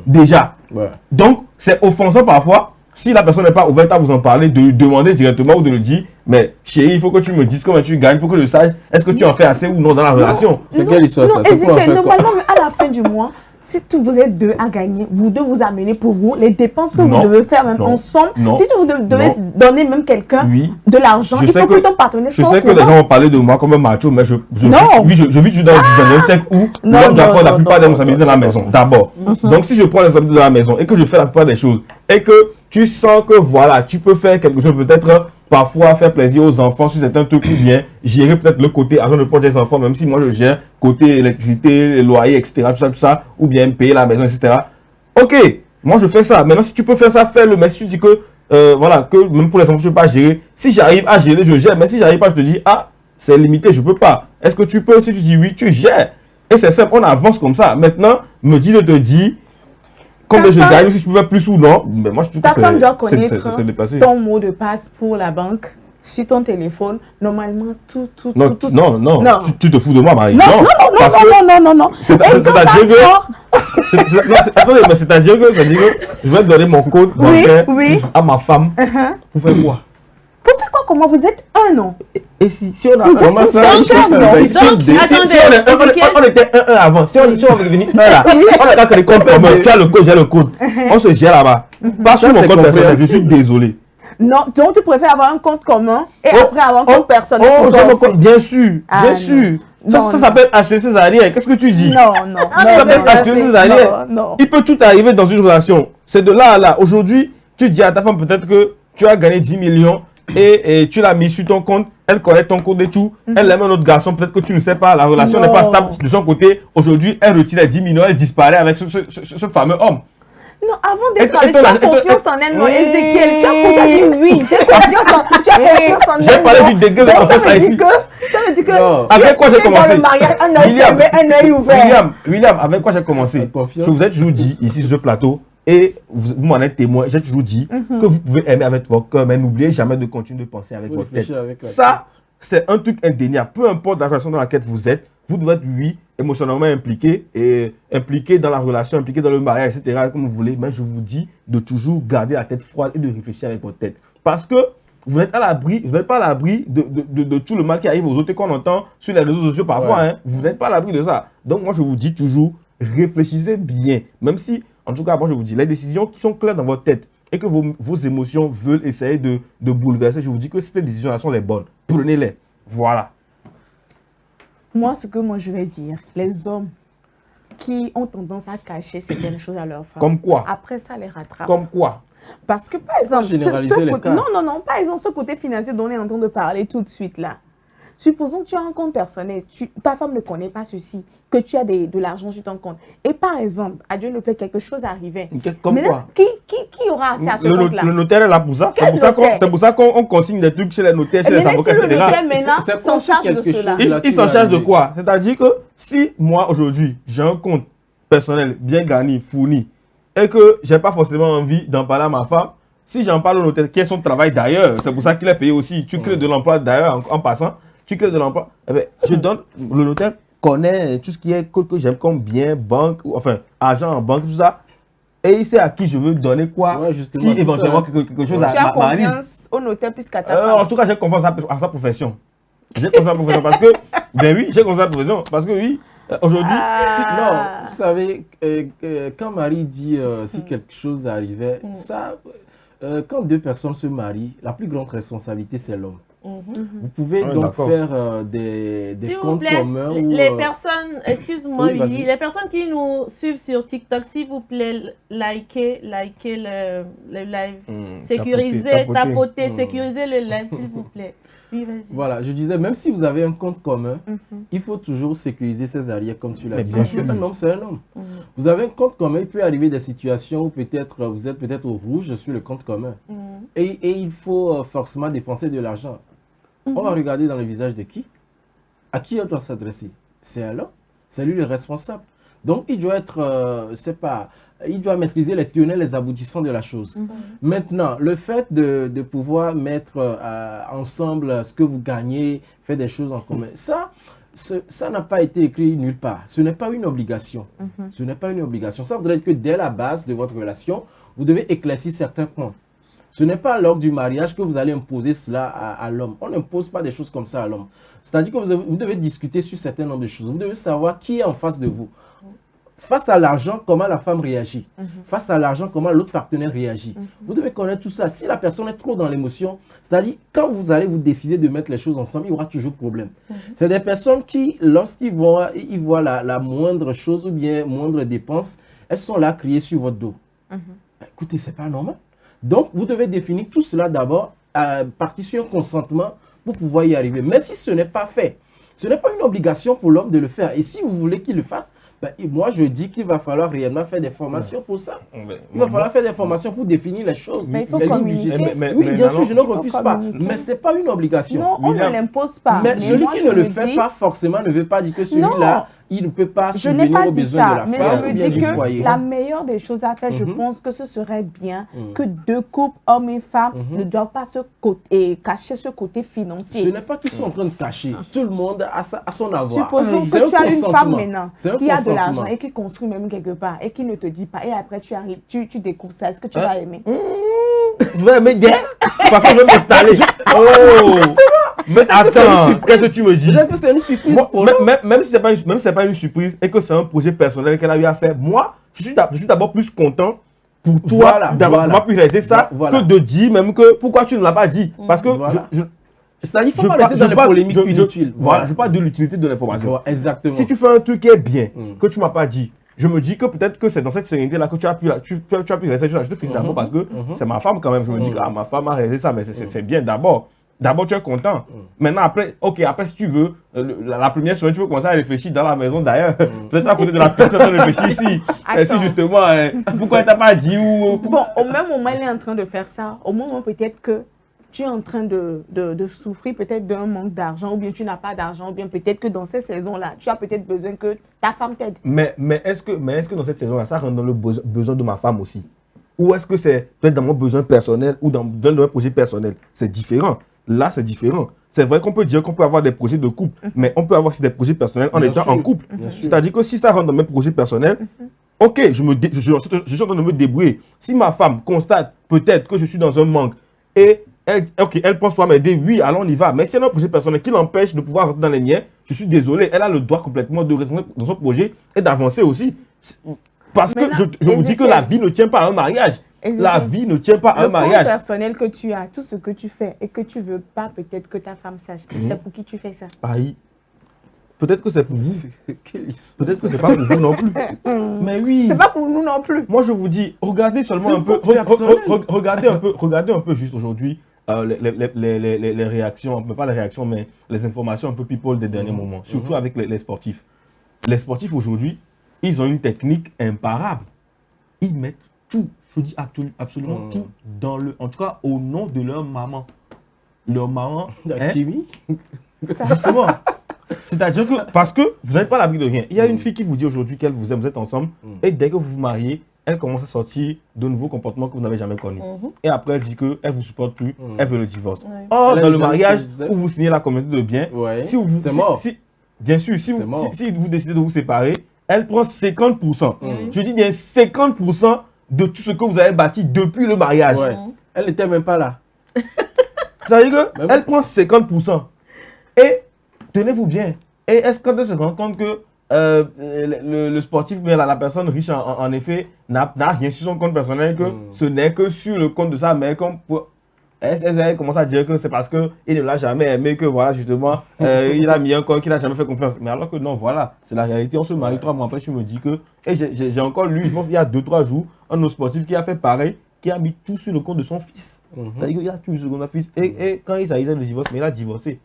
Déjà. Ouais. Donc, c'est offensant parfois, si la personne n'est pas ouverte à vous en parler, de lui demander directement ou de lui dire, mais chérie, il faut que tu me dises combien tu gagnes pour que je sache, est-ce que tu en fais assez ou non dans la relation. C'est quelle histoire ça? Normalement, à la fin du mois, si vous êtes deux à gagner, vous deux vous amenez pour vous les dépenses que vous devez faire même ensemble. Si vous devez donner même quelqu'un de l'argent, il faut que ton partenaire soit au courant. Je sais que les gens vont parler de moi comme un macho, mais je vis juste dans le 19e siècle où l'homme doit prendre la plupart des responsabilités de la maison, d'abord. Donc si je prends les responsabilités de la maison et que je fais la plupart des choses, et que tu sens que voilà, tu peux faire quelque chose, peut-être parfois faire plaisir aux enfants si c'est un truc, ou bien gérer peut-être le côté argent de poche des enfants, même si moi je gère côté électricité, les loyers, etc., tout ça, ou bien payer la maison, etc. Ok, moi je fais ça. Maintenant, si tu peux faire ça, fais-le. Mais si tu dis que, voilà, que même pour les enfants, je ne peux pas gérer. Si j'arrive à gérer, je gère. Mais si j'arrive pas, je te dis, ah, c'est limité, je ne peux pas. Est-ce que tu peux? Si tu dis oui, tu gères. Et c'est simple, on avance comme ça. Maintenant, me dis de te dire combien je gagne, si je peux faire plus ou non. Mais moi, je trouve que ta femme doit connaître ton mot de passe pour la banque sur ton téléphone. Normalement, tout. Non. Tu te fous de moi, Marie. Non. C'est-à-dire que je vais donner mon code bancaire à ma femme. Pour faire quoi? Pour faire quoi? Comment vous êtes un an? Et si on a... on était un avant. Si on est devenu un là, on a qu'à les comptes communs. Tu as le code, j'ai le code. On se gère là-bas. Pas sur mon compte personnel, je suis désolé. Non, donc tu préfères avoir un compte commun et après avoir un compte personnel. Bien sûr. Ça s'appelle acheter ses alliés. Qu'est-ce que tu dis? Non. Ça s'appelle acheter ses alliés. Il peut tout arriver dans une relation. C'est de là à là. Aujourd'hui, tu dis à ta femme peut-être que tu as gagné 10 millions et tu l'as mis sur ton compte. Elle connaît ton compte et tout. Elle aime un autre garçon. Peut-être que tu ne sais pas. La relation n'est pas stable de son côté. Aujourd'hui, elle retire les 10 millions. Elle disparaît avec ce fameux homme. Non, avant d'être avec toi, confiance en elle, non, Ezekiel, tu as dit oui, j'ai confiance en elle. J'ai parlé du degré de confiance là ici. Ça veut dire que, avec quoi j'ai commencé? Dans le mariage, un œil fermé, un œil ouvert. William, avec quoi j'ai commencé? Je vous ai toujours dit ici sur ce plateau, et vous m'en êtes témoin, j'ai toujours dit que vous pouvez aimer avec votre cœur, mais n'oubliez jamais de continuer de penser avec votre tête. Ça, c'est un truc indéniable. Peu importe la relation dans laquelle vous êtes, vous devez être, oui, émotionnellement impliqué, et impliqué dans la relation, impliqué dans le mariage, etc., comme vous voulez. Mais je vous dis de toujours garder la tête froide et de réfléchir avec votre tête. Parce que vous n'êtes pas à l'abri de tout le mal qui arrive aux autres et qu'on entend sur les réseaux sociaux parfois. Ouais. Vous n'êtes pas à l'abri de ça. Donc moi, je vous dis toujours, réfléchissez bien. Même si, en tout cas, moi, je vous dis, les décisions qui sont claires dans votre tête et que vos émotions veulent essayer de bouleverser, je vous dis que ces décisions-là sont les bonnes. Prenez-les. Voilà. Moi, ce que je vais dire, les hommes qui ont tendance à cacher certaines choses à leur femme. Comme quoi? Après ça, les rattrape. Comme quoi? Parce que, par exemple, par exemple, ce côté financier dont on est en train de parler tout de suite là, Supposons que tu as un compte personnel, ta femme ne connaît pas ceci, que tu as de l'argent sur ton compte. Et par exemple, à Dieu ne plaît, quelque chose arrivait. Comme quoi? Qui aura accès à ce compte-là? Le notaire est là pour ça. C'est pour ça qu'on consigne des trucs chez les notaires, chez les avocats, etc. Le notaire maintenant s'en charge de cela. Il s'en charge de quoi? C'est-à-dire que si moi aujourd'hui j'ai un compte personnel bien garni, fourni, et que j'ai pas forcément envie d'en parler à ma femme, si j'en parle au notaire, qui est son travail d'ailleurs, c'est pour ça qu'il est payé aussi. Tu crées de l'emploi d'ailleurs en passant, tu crées de l'emploi. Eh bien, je donne, le notaire connaît tout ce qui est que j'aime comme bien, banque, enfin argent en banque, tout ça. Et il sait à qui je veux donner quoi, si éventuellement quelque chose m'arrive. Tu as confiance au notaire plus qu'à ta femme. En tout cas, j'ai confiance à sa profession. J'ai confiance à sa profession parce que, ben oui, j'ai confiance à sa profession parce que oui, aujourd'hui... Non, vous savez, quand Marie dit si quelque chose arrivait, ça... quand deux personnes se marient, la plus grande responsabilité, c'est l'homme. Vous pouvez donc faire des comptes communs. Les personnes, excuse-moi, oui, les personnes qui nous suivent sur TikTok, s'il vous plaît, likez le live. Sécurisez, tapotez, sécurisez le live, s'il vous plaît. Oui, vas-y. Voilà, je disais, même si vous avez un compte commun, il faut toujours sécuriser ses arrières, comme tu l'as dit. Bien sûr. Un homme, c'est un homme. Vous avez un compte commun, il peut arriver des situations où peut-être vous êtes peut-être au rouge sur le compte commun. Et il faut forcément dépenser de l'argent. On va regarder dans le visage de qui? À qui on doit s'adresser? C'est à l'homme. C'est lui le responsable. Donc, il doit être, il doit maîtriser les tenants, les aboutissants de la chose. Maintenant, le fait de pouvoir mettre ensemble ce que vous gagnez, faire des choses en commun, ça n'a pas été écrit nulle part. Ce n'est pas une obligation. Ce n'est pas une obligation. Ça voudrait dire que dès la base de votre relation, vous devez éclaircir certains points. Ce n'est pas lors du mariage que vous allez imposer cela à l'homme. On n'impose pas des choses comme ça à l'homme. C'est-à-dire que vous devez discuter sur certains nombres de choses. Vous devez savoir qui est en face de vous. Face à l'argent, comment la femme réagit. Face à l'argent, comment l'autre partenaire réagit. Vous devez connaître tout ça. Si la personne est trop dans l'émotion, c'est-à-dire quand vous allez vous décider de mettre les choses ensemble, il y aura toujours problème. C'est des personnes qui, lorsqu'ils voient la moindre chose ou bien moindre dépense, elles sont là à crier sur votre dos. Écoutez, c'est pas normal. Donc, vous devez définir tout cela d'abord, partir sur un consentement pour pouvoir y arriver. Mais si ce n'est pas fait, ce n'est pas une obligation pour l'homme de le faire. Et si vous voulez qu'il le fasse, ben, moi je dis qu'il va falloir réellement faire des formations pour ça. Il va falloir faire des formations pour définir les choses. Mais il faut communiquer. Oui, bien sûr, je ne refuse pas. Mais ce n'est pas une obligation. Non, on ne l'impose pas. Mais celui qui ne le fait pas forcément ne veut pas dire que celui-là, il ne peut pas subvenir aux besoins de la femme. Mais je me dis que la meilleure des choses à faire, je pense que ce serait bien que deux couples, hommes et femmes, ne doivent pas cacher ce côté financier. Ce n'est pas qu'ils sont en train de cacher. Tout le monde a son avoir. Supposons que tu as une femme maintenant qui a de l'argent et qui construit même quelque part et qui ne te dit pas. Et après, tu arrives, tu découvres ça. Est-ce que tu vas aimer? Je vais aimer bien. Parce que je vais m'installer. Oh! Mais attends, qu'est-ce que tu me dis? Que c'est une surprise. Même si ce n'est pas une surprise et que c'est un projet personnel qu'elle a eu à faire, moi, je suis d'abord plus content pour toi d'avoir pu réaliser ça que de dire même que pourquoi tu ne l'as pas dit. Parce que c'est-à-dire qu'il ne faut pas rester dans les polémiques inutiles. Voilà, je parle de l'utilité de l'information. Exactement. Si tu fais un truc qui est bien, que tu ne m'as pas dit, je me dis que peut-être que c'est dans cette sérénité-là que tu as pu réaliser ça. Je te félicite d'abord parce que c'est ma femme quand même. Je me dis que ma femme a réalisé ça, mais c'est bien d'abord. D'abord, tu es content. Maintenant, après, si tu veux, la première semaine, tu veux commencer à réfléchir dans la maison d'ailleurs. Peut-être à côté de la personne, tu réfléchir ici. Si justement, pourquoi tu n'as pas dit ou... Bon, au même moment, elle est en train de faire ça. Au moment, peut-être que tu es en train de souffrir peut-être d'un manque d'argent ou bien tu n'as pas d'argent ou bien peut-être que dans ces saisons-là, tu as peut-être besoin que ta femme t'aide. Mais est-ce que dans cette saison-là, ça rentre dans le besoin de ma femme aussi? Ou est-ce que c'est peut-être dans mon besoin personnel ou dans un projet personnel? C'est différent. Là, c'est différent. C'est vrai qu'on peut dire qu'on peut avoir des projets de couple, mais on peut avoir aussi des projets personnels en étant en couple. C'est-à-dire que si ça rentre dans mes projets personnels, ok, je suis en train de me débrouiller. Si ma femme constate peut-être que je suis dans un manque et elle pense pas m'aider, oui, alors on y va. Mais si elle a un projet personnel qui l'empêche de pouvoir rentrer dans les miens, je suis désolé, elle a le droit complètement de rester dans son projet et d'avancer aussi. Parce que je vous dis que la vie ne tient pas à un mariage. La vie ne tient pas à un mariage. Le compte personnel que tu as, tout ce que tu fais et que tu ne veux pas peut-être que ta femme sache, c'est pour qui tu fais ça? Aïe. Peut-être que c'est pour vous. Peut-être que c'est pas pour vous non plus. Mais oui. C'est pas pour nous non plus. Moi, je vous dis, regardez seulement un peu. Regardez un peu juste aujourd'hui les réactions, pas les réactions, mais les informations un peu people des derniers moments, surtout avec les sportifs. Les sportifs aujourd'hui, ils ont une technique imparable. Ils mettent tout, je dis absolument tout, en tout cas au nom de leur maman. Leur maman, justement. C'est-à-dire que, parce que vous n'êtes pas l'abri de rien. Il y a une fille qui vous dit aujourd'hui qu'elle vous aime, vous êtes ensemble, et dès que vous vous mariez, elle commence à sortir de nouveaux comportements que vous n'avez jamais connus. Et après, elle dit qu'elle ne vous supporte plus, elle veut le divorce. Or, dans le mariage où vous signez la communauté de biens, c'est mort. Bien sûr, si vous décidez de vous séparer, elle prend 50%. Je dis bien 50% de tout ce que vous avez bâti depuis le mariage. Elle n'était même pas là. C'est-à-dire qu'elle prend 50%. Et tenez-vous bien. Et est-ce quand elle se rend compte que le sportif, mais la personne riche, en effet, n'a rien sur son compte personnel, que ce n'est que sur le compte de sa mère, elle commence à dire que c'est parce qu'il ne l'a jamais aimé, que voilà, justement, il a mis un compte qu'il n'a jamais fait confiance. Mais alors que non, voilà, c'est la réalité. On se marie 3 mois après, je me dis que. Et j'ai encore lu, je pense qu'il y a 2-3 jours, un autre sportif qui a fait pareil, qui a mis tout sur le compte de son fils. C'est-à-dire qu'il a tout sur le compte de son fils. Et quand il s'agissait de divorce, mais il a divorcé.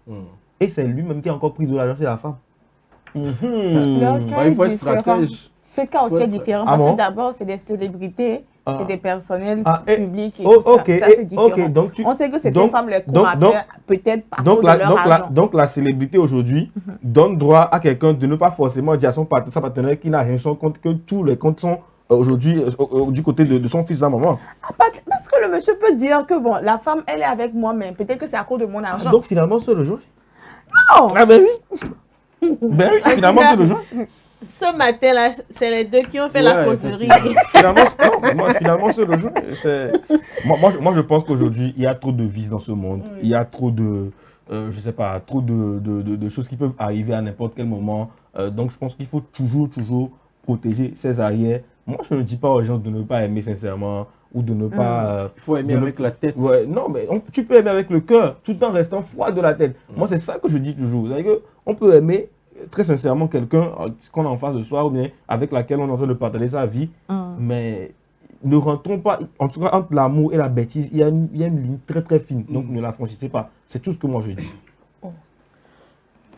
Et c'est lui-même qui a encore pris de l'argent chez la femme. Il faut être stratège. Ce cas aussi est différent parce que d'abord, c'est des célébrités, c'est des personnels publics et tout ça. Ça, c'est différent. Donc on sait que certaines femmes les courent après, peut-être par cause de leur argent. Donc la célébrité aujourd'hui donne droit à quelqu'un de ne pas forcément dire à sa partenaire qui n'a rien sur son compte, que tous les comptes sont aujourd'hui du côté de son fils à maman. Parce que le monsieur peut dire que bon, la femme, elle est avec moi, mais peut-être que c'est à cause de mon argent. Donc finalement, c'est le jeu. Non! Ah ben oui! Ben oui, finalement, c'est le jeu. Ce matin-là, c'est les deux qui ont fait la causerie. Finalement, c'est le jeu. Moi, je pense qu'aujourd'hui, il y a trop de vices dans ce monde. Il y a trop de, je sais pas, trop de choses qui peuvent arriver à n'importe quel moment. Donc, je pense qu'il faut toujours protéger ses arrières. Moi, je ne dis pas aux gens de ne pas aimer sincèrement ou de ne pas... Il faut aimer avec la tête. Ouais, non, mais tu peux aimer avec le cœur tout en restant froid de la tête. Moi, c'est ça que je dis toujours. C'est-à-dire qu'on peut aimer très sincèrement quelqu'un qu'on a en face de soi ou bien avec laquelle on est en train de partager sa vie, mais ne rentrons pas, en tout cas entre l'amour et la bêtise, il y a une ligne très très fine, donc ne la franchissez pas. C'est tout ce que moi je dis.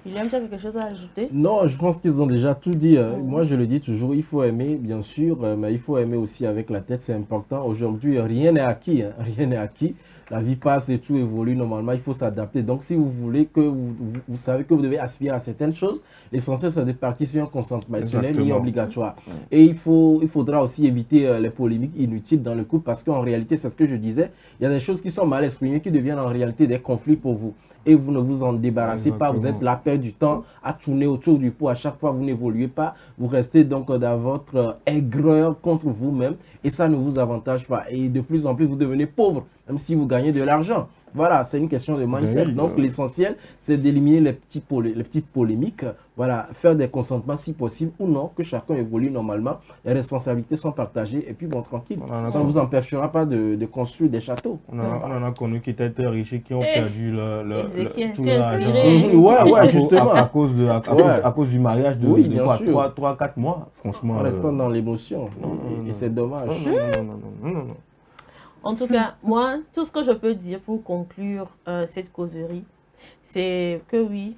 William, tu as quelque chose à ajouter? Non, je pense qu'ils ont déjà tout dit. Moi, je le dis toujours, il faut aimer, bien sûr, mais il faut aimer aussi avec la tête, c'est important. Aujourd'hui, rien n'est acquis, rien n'est acquis. La vie passe et tout évolue normalement, il faut s'adapter. Donc, si vous voulez que vous savez que vous devez aspirer à certaines choses, l'essentiel, c'est de partir sur un consentement ni obligatoire. Et il faudra aussi éviter les polémiques inutiles dans le couple parce qu'en réalité, c'est ce que je disais, il y a des choses qui sont mal exprimées qui deviennent en réalité des conflits pour vous. Et vous ne vous en débarrassez pas, vous êtes là, perdre du temps à tourner autour du pot. À chaque fois, vous n'évoluez pas, vous restez donc dans votre aigreur contre vous-même et ça ne vous avantage pas. Et de plus en plus, vous devenez pauvre, même si vous gagnez de l'argent. Voilà, c'est une question de mindset. Donc, l'essentiel, c'est d'éliminer les petites polémiques. Voilà, faire des consentements si possible ou non, que chacun évolue normalement. Les responsabilités sont partagées et puis bon, tranquille. Ça ne vous empêchera pas de construire des châteaux. On en a connu qui étaient très riches et qui ont perdu tout leur argent. Ouais, justement. À cause du mariage de 3-4 mois, franchement. En restant dans l'émotion. Et c'est dommage. Non. En tout cas, moi, tout ce que je peux dire pour conclure cette causerie, c'est que oui,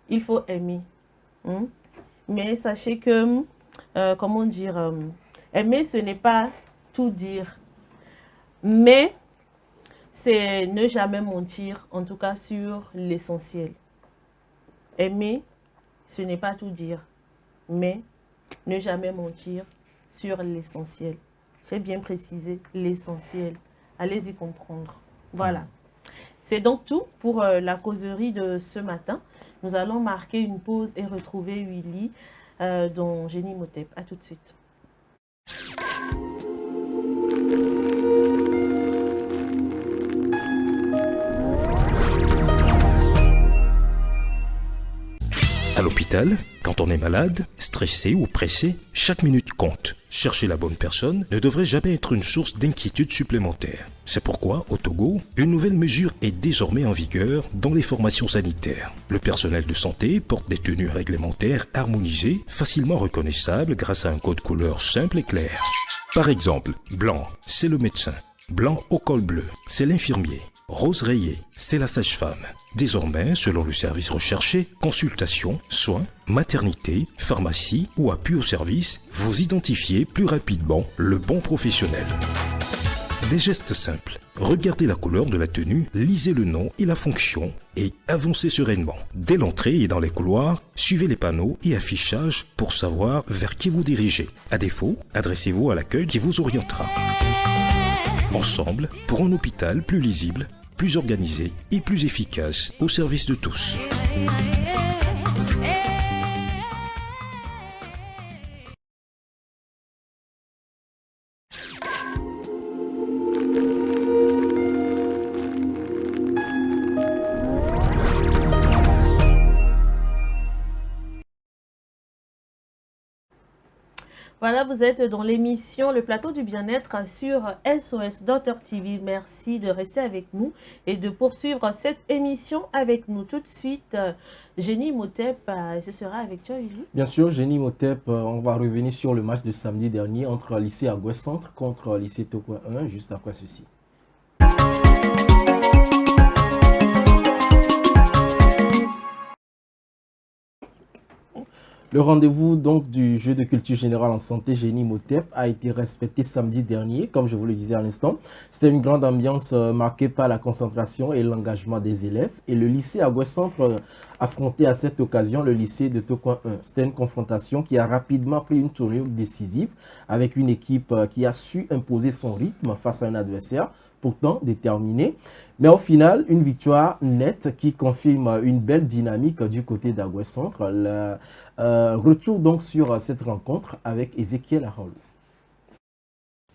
il faut aimer. Mais sachez que, comment dire, aimer, ce n'est pas tout dire. Mais c'est ne jamais mentir, en tout cas sur l'essentiel. Aimer, ce n'est pas tout dire. Mais ne jamais mentir sur l'essentiel. J'ai bien précisé l'essentiel. Allez-y comprendre. Voilà. C'est donc tout pour la causerie de ce matin. Nous allons marquer une pause et retrouver Willy dans Génie Imhotep. A tout de suite. À l'hôpital, quand on est malade, stressé ou pressé, chaque minute compte. Chercher la bonne personne ne devrait jamais être une source d'inquiétude supplémentaire. C'est pourquoi, au Togo, une nouvelle mesure est désormais en vigueur dans les formations sanitaires. Le personnel de santé porte des tenues réglementaires harmonisées, facilement reconnaissables grâce à un code couleur simple et clair. Par exemple, blanc, c'est le médecin. Blanc au col bleu, c'est l'infirmier. Rose Rayet, c'est la sage-femme. Désormais, selon le service recherché, consultation, soins, maternité, pharmacie ou appui au service, vous identifiez plus rapidement le bon professionnel. Des gestes simples. Regardez la couleur de la tenue, lisez le nom et la fonction et avancez sereinement. Dès l'entrée et dans les couloirs, suivez les panneaux et affichages pour savoir vers qui vous dirigez. À défaut, adressez-vous à l'accueil qui vous orientera. Ensemble, pour un hôpital plus lisible, plus organisé et plus efficace au service de tous. Voilà, vous êtes dans l'émission Le Plateau du Bien-être sur SOS Daughter TV. Merci de rester avec nous et de poursuivre cette émission avec nous. Tout de suite, Génie Imhotep, ce sera avec toi, Julie. Bien sûr, Génie Imhotep, on va revenir sur le match de samedi dernier entre lycée Agouès Centre contre lycée Tokoin 1, juste après ceci. Le rendez-vous donc du jeu de culture générale en santé Génie Imhotep a été respecté samedi dernier, comme je vous le disais à l'instant. C'était une grande ambiance marquée par la concentration et l'engagement des élèves. Et le lycée Agouès Centre affrontait à cette occasion le lycée de Tokoin 1. C'était une confrontation qui a rapidement pris une tournure décisive avec une équipe qui a su imposer son rythme face à un adversaire pourtant déterminé. Mais au final, une victoire nette qui confirme une belle dynamique du côté d'Agouès Centre. Retour donc sur cette rencontre avec Ezekiel Ahaolou.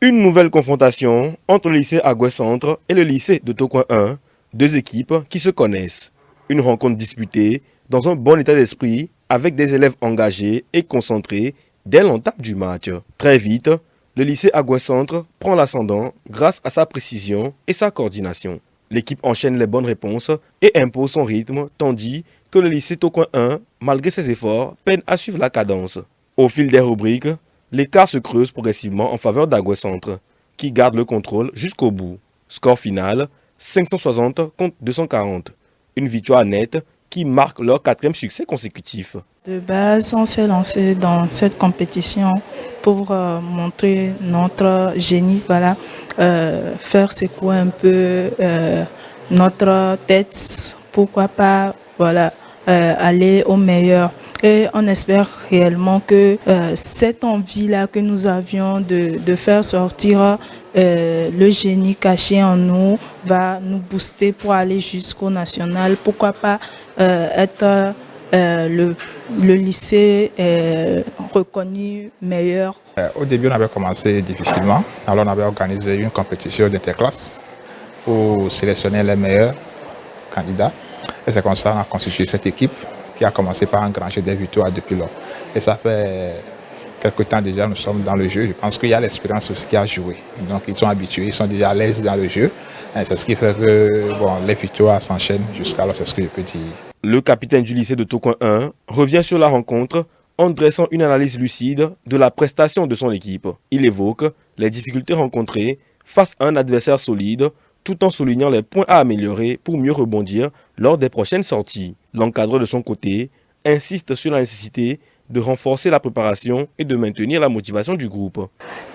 Une nouvelle confrontation entre le lycée Agouès Centre et le lycée de Tokoin 1, deux équipes qui se connaissent. Une rencontre disputée dans un bon état d'esprit avec des élèves engagés et concentrés dès l'entame du match. Très vite, le lycée Agouès Centre prend l'ascendant grâce à sa précision et sa coordination. L'équipe enchaîne les bonnes réponses et impose son rythme, tandis que le lycée Tokoin 1, malgré ses efforts, peine à suivre la cadence. Au fil des rubriques, l'écart se creuse progressivement en faveur d'Agouès Centre, qui garde le contrôle jusqu'au bout. Score final, 560 contre 240. Une victoire nette qui marque leur 4e succès consécutif. De base, on s'est lancé dans cette compétition pour montrer notre génie, voilà, faire secouer un peu notre tête, pourquoi pas, voilà, aller au meilleur. Et on espère réellement que cette envie-là que nous avions de faire sortir le génie caché en nous va nous booster pour aller jusqu'au national. Pourquoi pas être le lycée reconnu meilleur. Au début, on avait commencé difficilement. Alors, on avait organisé une compétition d'interclasse pour sélectionner les meilleurs candidats. Et c'est comme ça qu'on a constitué cette équipe qui a commencé par engranger des victoires depuis lors. Et ça fait quelques temps déjà, nous sommes dans le jeu. Je pense qu'il y a l'expérience aussi qui a joué. Donc, ils sont habitués, ils sont déjà à l'aise dans le jeu. Et c'est ce qui fait que bon, les victoires s'enchaînent jusqu'alors, c'est ce que je peux dire. Le capitaine du lycée de Tokoin 1 revient sur la rencontre en dressant une analyse lucide de la prestation de son équipe. Il évoque les difficultés rencontrées face à un adversaire solide, tout en soulignant les points à améliorer pour mieux rebondir lors des prochaines sorties. L'encadreur de son côté insiste sur la nécessité de renforcer la préparation et de maintenir la motivation du groupe.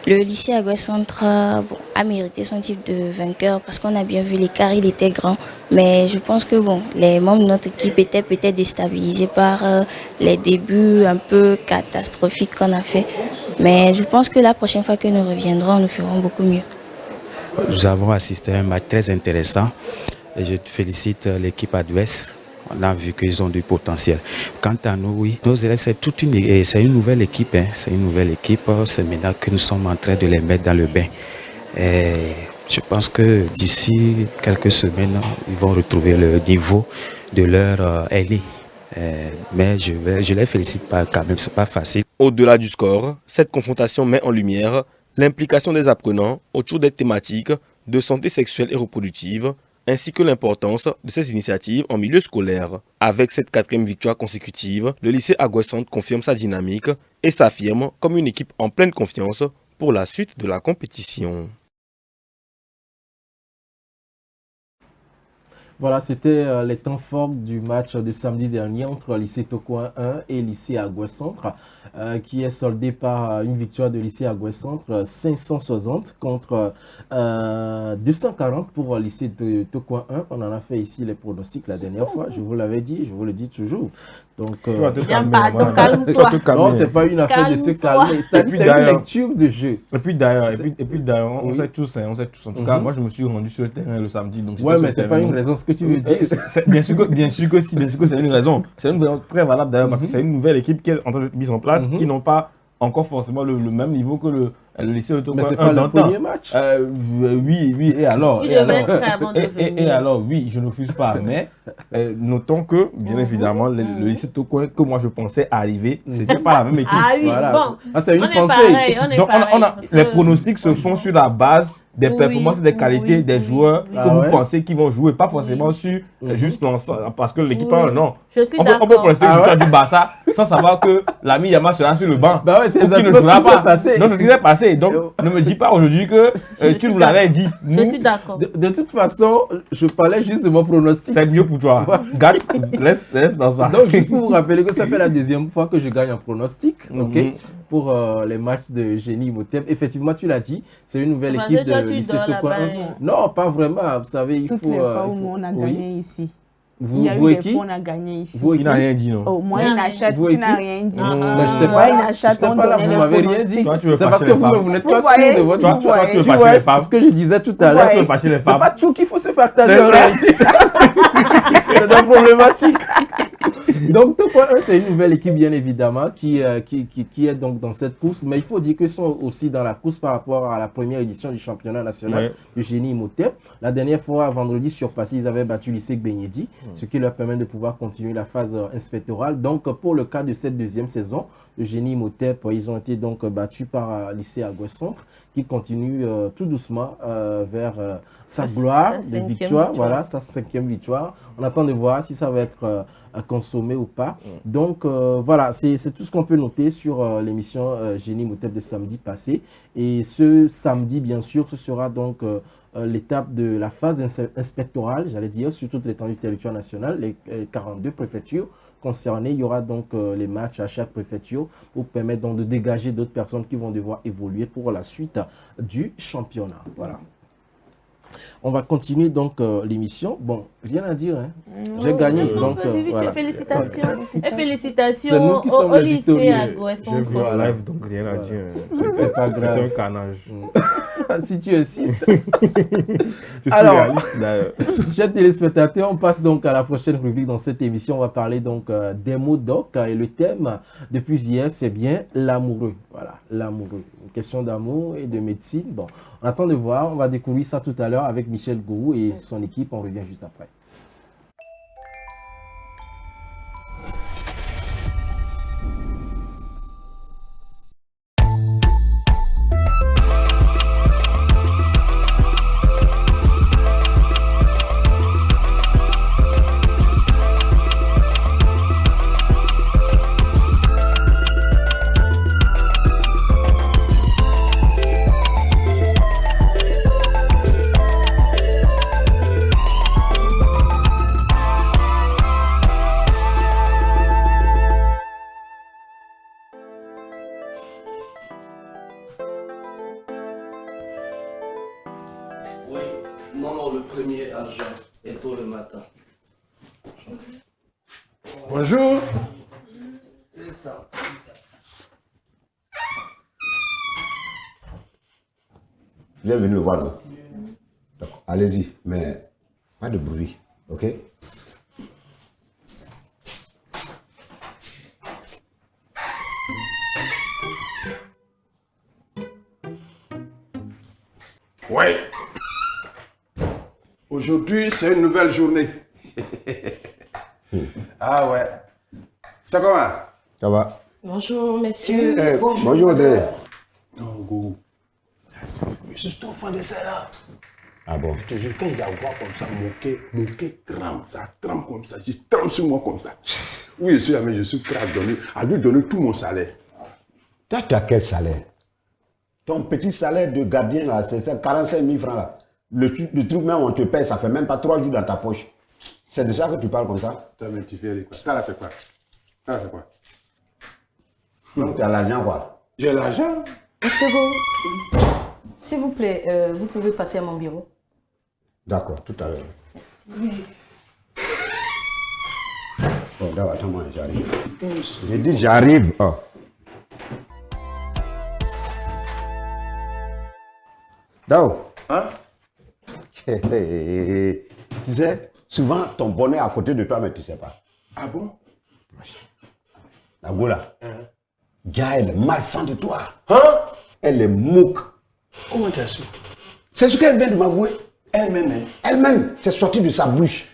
Le lycée Agouès Centre a mérité son titre de vainqueur parce qu'on a bien vu l'écart, il était grand. Mais je pense que les membres de notre équipe étaient peut-être déstabilisés par les débuts un peu catastrophiques qu'on a fait. Mais je pense que la prochaine fois que nous reviendrons, nous ferons beaucoup mieux. Nous avons assisté à un match très intéressant et je félicite l'équipe adverse. On a vu qu'ils ont du potentiel. Quant à nous, oui, nos élèves, c'est une nouvelle équipe. C'est une nouvelle équipe. C'est maintenant que nous sommes en train de les mettre dans le bain. Et je pense que d'ici quelques semaines, ils vont retrouver le niveau de leur aîné. Mais je les félicite pas quand même, c'est pas facile. Au-delà du score, cette confrontation met en lumière l'implication des apprenants autour des thématiques de santé sexuelle et reproductive, ainsi que l'importance de ces initiatives en milieu scolaire. Avec cette 4e victoire consécutive, le lycée Agouès Centre confirme sa dynamique et s'affirme comme une équipe en pleine confiance pour la suite de la compétition. Voilà, c'était les temps forts du match de samedi dernier entre lycée Tokoin 1 et lycée Agoué Centre, qui est soldé par une victoire de lycée Agoué Centre 560 contre 240 pour lycée de Tokoin 1. On en a fait ici les pronostics la dernière fois, je vous l'avais dit, je vous le dis toujours. Donc, tu vas te calmer. Non, c'est pas une affaire de se calmer. C'est-à-dire c'est une lecture de jeu. Et puis d'ailleurs, on sait tous, en tout cas, moi je me suis rendu sur le terrain le samedi. Donc ouais, mais c'est pas une raison ce que tu veux dire. Bien sûr que c'est une raison. C'est une raison très valable d'ailleurs parce que c'est une nouvelle équipe qui est en train d'être mise en place. Ils n'ont pas encore forcément le même niveau que le lycée de Tokoin. Mais c'est pas le premier match. Oui, et alors et alors, oui, je ne refuse pas. Mais notons que, bien évidemment, le lycée de Tokoin que moi je pensais arriver, c'était pas la même équipe. Ah oui, voilà. bon. C'est une pensée. Donc, les pronostics se font sur la base des performances et des qualités des joueurs que vous pensez qu'ils vont jouer, pas forcément sur juste l'ensemble, parce que l'équipe non. On peut pronostiquer une victoire du Barça sans savoir que l'ami Yama sera sur le banc. Bah ouais, c'est exactement ce qui s'est passé. Non, c'est ce qui s'est passé. Donc, ne me dis pas aujourd'hui que tu nous l'avais dit. Je suis d'accord. De toute façon, je parlais juste de mon pronostic. C'est mieux pour toi. Garde, laisse dans ça. Donc, juste pour vous rappeler que ça fait la deuxième fois que je gagne un pronostic, ok, pour les matchs de Génie Imhotep. Effectivement, tu l'as dit, c'est une nouvelle équipe de lycée Tokoin. Non, pas vraiment. Vous savez, il faut. Toutes les fois où on a gagné ici. Il y a eu des fois on a gagné ici. Il n'a rien dit, non? Oh, moi, il n'achète, tu n'as rien dit. Moi, il n'achète, on donnait les pronostics. C'est parce que vous n'êtes pas sûr de votre toi, tu veux fâcher les femmes. Ce que je disais tout à l'heure, c'est pas tout qu'il faut se partager en réalité. C'est une problématique. Donc, Tokoin 1, c'est une nouvelle équipe, bien évidemment, qui est donc dans cette course. Mais il faut dire qu'ils sont aussi dans la course par rapport à la première édition du championnat national du Génie Imhotep. La dernière fois, vendredi surpassé, ils avaient battu lycée Benyedi, ce qui leur permet de pouvoir continuer la phase inspectorale. Donc, pour le cas de cette deuxième saison, le Génie Imhotep, ils ont été donc battus par lycée Agoué Centre, qui continue tout doucement vers sa gloire de victoire. Voilà, sa 5e victoire. On attend de voir si ça va être consommé ou pas. Donc voilà, c'est tout ce qu'on peut noter sur l'émission Génie Imhotep de samedi passé. Et ce samedi, bien sûr, ce sera donc l'étape de la phase inspectorale, j'allais dire, sur toute l'étendue du territoire national, les 42 préfectures concernées. Il y aura donc les matchs à chaque préfecture pour permettre donc de dégager d'autres personnes qui vont devoir évoluer pour la suite du championnat. Voilà. On va continuer donc l'émission. Bon, rien à dire, hein. J'ai gagné. Donc, voilà. Félicitations. Et félicitations c'est nous qui sommes au lycée Agoué Centre. J'ai vu en live, donc rien à dire. C'est pas grave. C'est un carnage. Si tu insistes. Je suis réaliste d'ailleurs. Chers téléspectateurs, on passe donc à la prochaine rubrique dans cette émission. On va parler donc des mots d'oc. Et le thème depuis hier, c'est bien l'amoureux. Voilà, l'amoureux. Une question d'amour et de médecine. Bon, on attend de voir. On va découvrir ça tout à l'heure avec Michel Gourou et son équipe. On revient juste après. Bonjour. Bienvenue le voir là. Allez-y, mais pas de bruit, ok? Oui. Aujourd'hui, c'est une nouvelle journée. Ah ouais. Ça comment? Ça va. Bonjour, messieurs. Bonjour, Audrey. Non, Go. Je suis trop fan de ça là. Ah bon? Je te jure, quand il a voix comme ça, mon cœur tremble, ça tremble comme ça, je tremble sur moi comme ça. Oui, je suis prêt à lui donner tout mon salaire. Toi, tu as quel salaire? Ton petit salaire de gardien là, c'est ça, 45 000 francs là. Le truc même, on te paye, ça fait même pas 3 jours dans ta poche. C'est de ça que tu parles comme ça? Toi, mais tu fais quoi? Ça là, c'est quoi? Ça là, c'est quoi? Donc, tu as l'argent, quoi? J'ai l'argent. Monsieur Go, s'il vous plaît, vous pouvez passer à mon bureau. D'accord, tout à l'heure. Oh, d'accord, attends-moi, j'arrive. J'ai dit j'arrive. Oh. Dao. Hein? Tu sais, souvent ton bonnet est à côté de toi, mais tu ne sais pas. Ah bon? La Gola. Hein? Dia, elle est malfant de toi. Hein? Elle est moque. Comment tu as su? C'est ce qu'elle vient de m'avouer. Elle-même, hein? Elle-même, c'est sorti de sa bouche.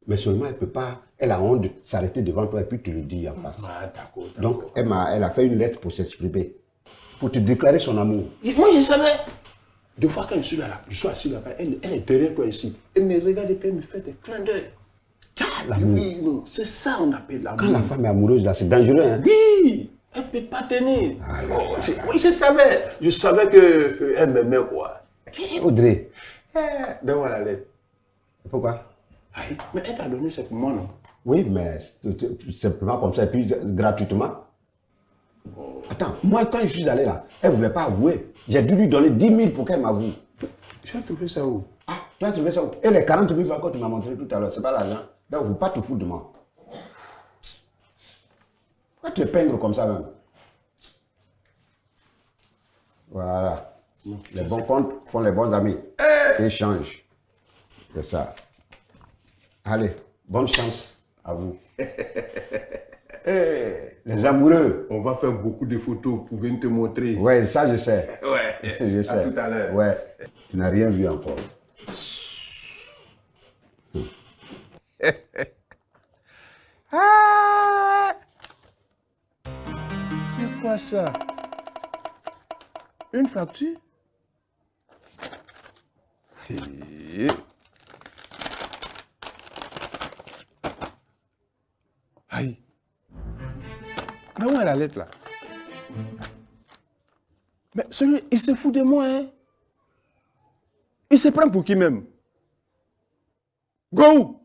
Mais seulement, elle ne peut pas. Elle a honte de s'arrêter devant toi et puis tu le dis en face. Ah, d'accord. Donc, elle a fait une lettre pour s'exprimer. Pour te déclarer son amour. Et moi, je savais. Deux fois quand je suis là, je suis assis là-bas, elle est derrière toi ici. Elle me regarde et puis elle me fait des clins d'œil. Oui, non, c'est ça qu'on appelle l'amour. Quand la femme est amoureuse, là, c'est dangereux, hein? Oui, elle ne peut pas tenir. Oui, je savais. Je savais qu'elle m'aimait, quoi. Audrey. Donne-moi la lettre. Pourquoi? Mais elle t'a donné ça pour moi, non? Oui, mais simplement comme ça, et puis gratuitement. Attends, moi quand je suis allé là, elle ne voulait pas avouer. J'ai dû lui donner 10 000 pour qu'elle m'avoue. Tu as trouvé ça où? Ah, tu as trouvé ça où? Et les 40 000 francs que tu m'as montré tout à l'heure, c'est pas l'argent. Donc, il ne faut pas te foutre de moi. Pourquoi tu es peindre comme ça même? Voilà. Les bons comptes font les bons amis. Échange. C'est ça. Allez, bonne chance à vous. Les amoureux. On va faire beaucoup de photos pour venir te montrer. Ouais, ça je sais. Ouais. Je sais. À tout à l'heure. Ouais. Tu n'as rien vu encore. Ah! C'est quoi ça? Une facture? Aïe. Mais où est la lettre là? Mais celui, il se fout de moi, hein? Il se prend pour qui même? Go!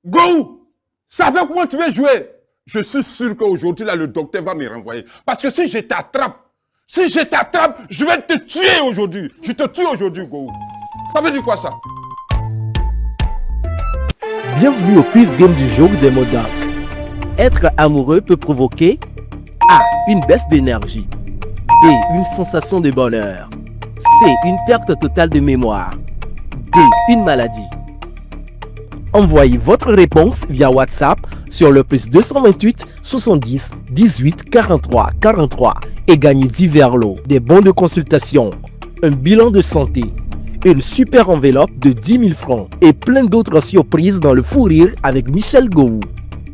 Go! Ça fait comment tu veux jouer? Je suis sûr qu'aujourd'hui, là, le docteur va me renvoyer. Parce que si je t'attrape, je vais te tuer aujourd'hui. Je te tue aujourd'hui, Go. Ça veut dire quoi, ça? Bienvenue au quiz game du jour des mots d'ordre. Être amoureux peut provoquer A. Une baisse d'énergie. B. Une sensation de bonheur. C. Une perte totale de mémoire. D. Une maladie. Envoyez votre réponse via WhatsApp sur le +228 70 18 43 43 et gagnez divers lots, des bons de consultation, un bilan de santé, une super enveloppe de 10 000 francs et plein d'autres surprises dans le fou rire avec Michel Gou.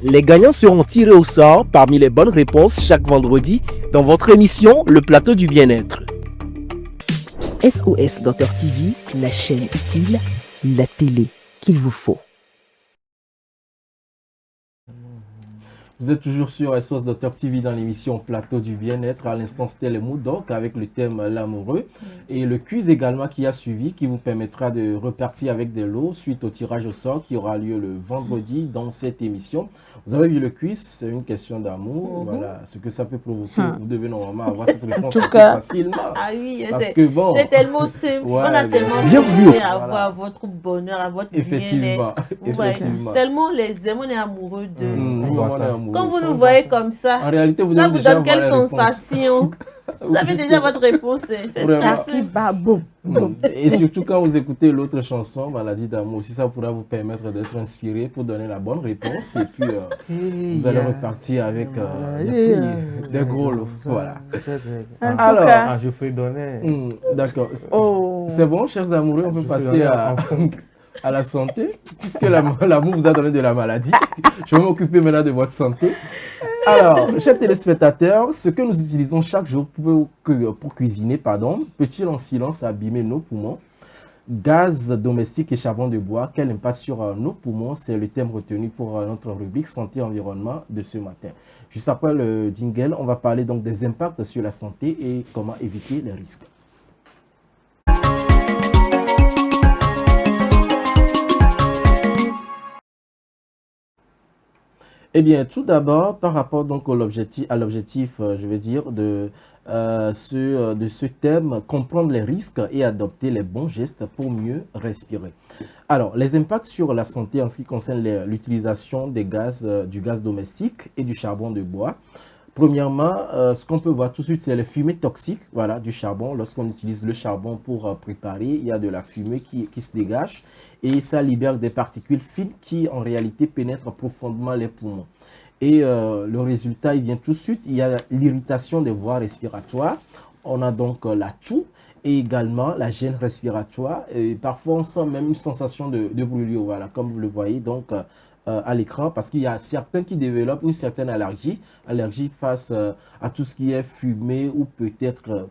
Les gagnants seront tirés au sort parmi les bonnes réponses chaque vendredi dans votre émission Le Plateau du Bien-être. SOS Docteur TV, la chaîne utile, la télé qu'il vous faut. Vous êtes toujours sur SOS Docteur TV dans l'émission Plateau du Bien-être. À l'instant, c'était le mood donc avec le thème l'amoureux. Et le quiz également qui a suivi, qui vous permettra de repartir avec des lots suite au tirage au sort qui aura lieu le vendredi dans cette émission. Vous avez vu le quiz, c'est une question d'amour. Voilà, ce que ça peut provoquer. Vous devez normalement avoir cette réponse assez facilement. Ah oui, parce que bon, c'est tellement simple. Ouais, on a tellement bienvenue à avoir votre bonheur, à votre effectivement, effectivement. Tellement les aime, on est amoureux de... Quand vous nous voyez comme ça, en réalité, vous ça vous donne quelle sensation? Vous avez déjà votre réponse. C'est babou. Et surtout quand vous écoutez l'autre chanson, Maladie d'amour, aussi ça pourra vous permettre d'être inspiré pour donner la bonne réponse. Et puis vous allez repartir avec des gros lots. Voilà. Alors, je fais donner. D'accord. C'est bon, chers amoureux, on peut passer à la santé, puisque l'amour vous a donné de la maladie. Je vais m'occuper maintenant de votre santé. Alors, chers téléspectateurs, ce que nous utilisons chaque jour pour cuisiner, peut-il en silence abîmer nos poumons? Gaz domestique et charbon de bois, quel impact sur nos poumons? C'est le thème retenu pour notre rubrique santé environnement de ce matin. Juste après le jingle, on va parler donc des impacts sur la santé et comment éviter les risques. Eh bien, tout d'abord, par rapport donc à l'objectif, je veux dire, de ce thème, comprendre les risques et adopter les bons gestes pour mieux respirer. Alors, les impacts sur la santé en ce qui concerne l'utilisation des gaz, du gaz domestique et du charbon de bois. Premièrement, ce qu'on peut voir tout de suite, c'est les fumées toxiques, voilà, du charbon. Lorsqu'on utilise le charbon pour préparer, il y a de la fumée qui se dégage et ça libère des particules fines qui, en réalité, pénètrent profondément les poumons. Et le résultat, il vient tout de suite. Il y a l'irritation des voies respiratoires. On a donc la toux et également la gêne respiratoire. Et parfois, on sent même une sensation de brûlure, voilà, comme vous le voyez donc à l'écran, parce qu'il y a certains qui développent une certaine allergie face à tout ce qui est fumée ou peut-être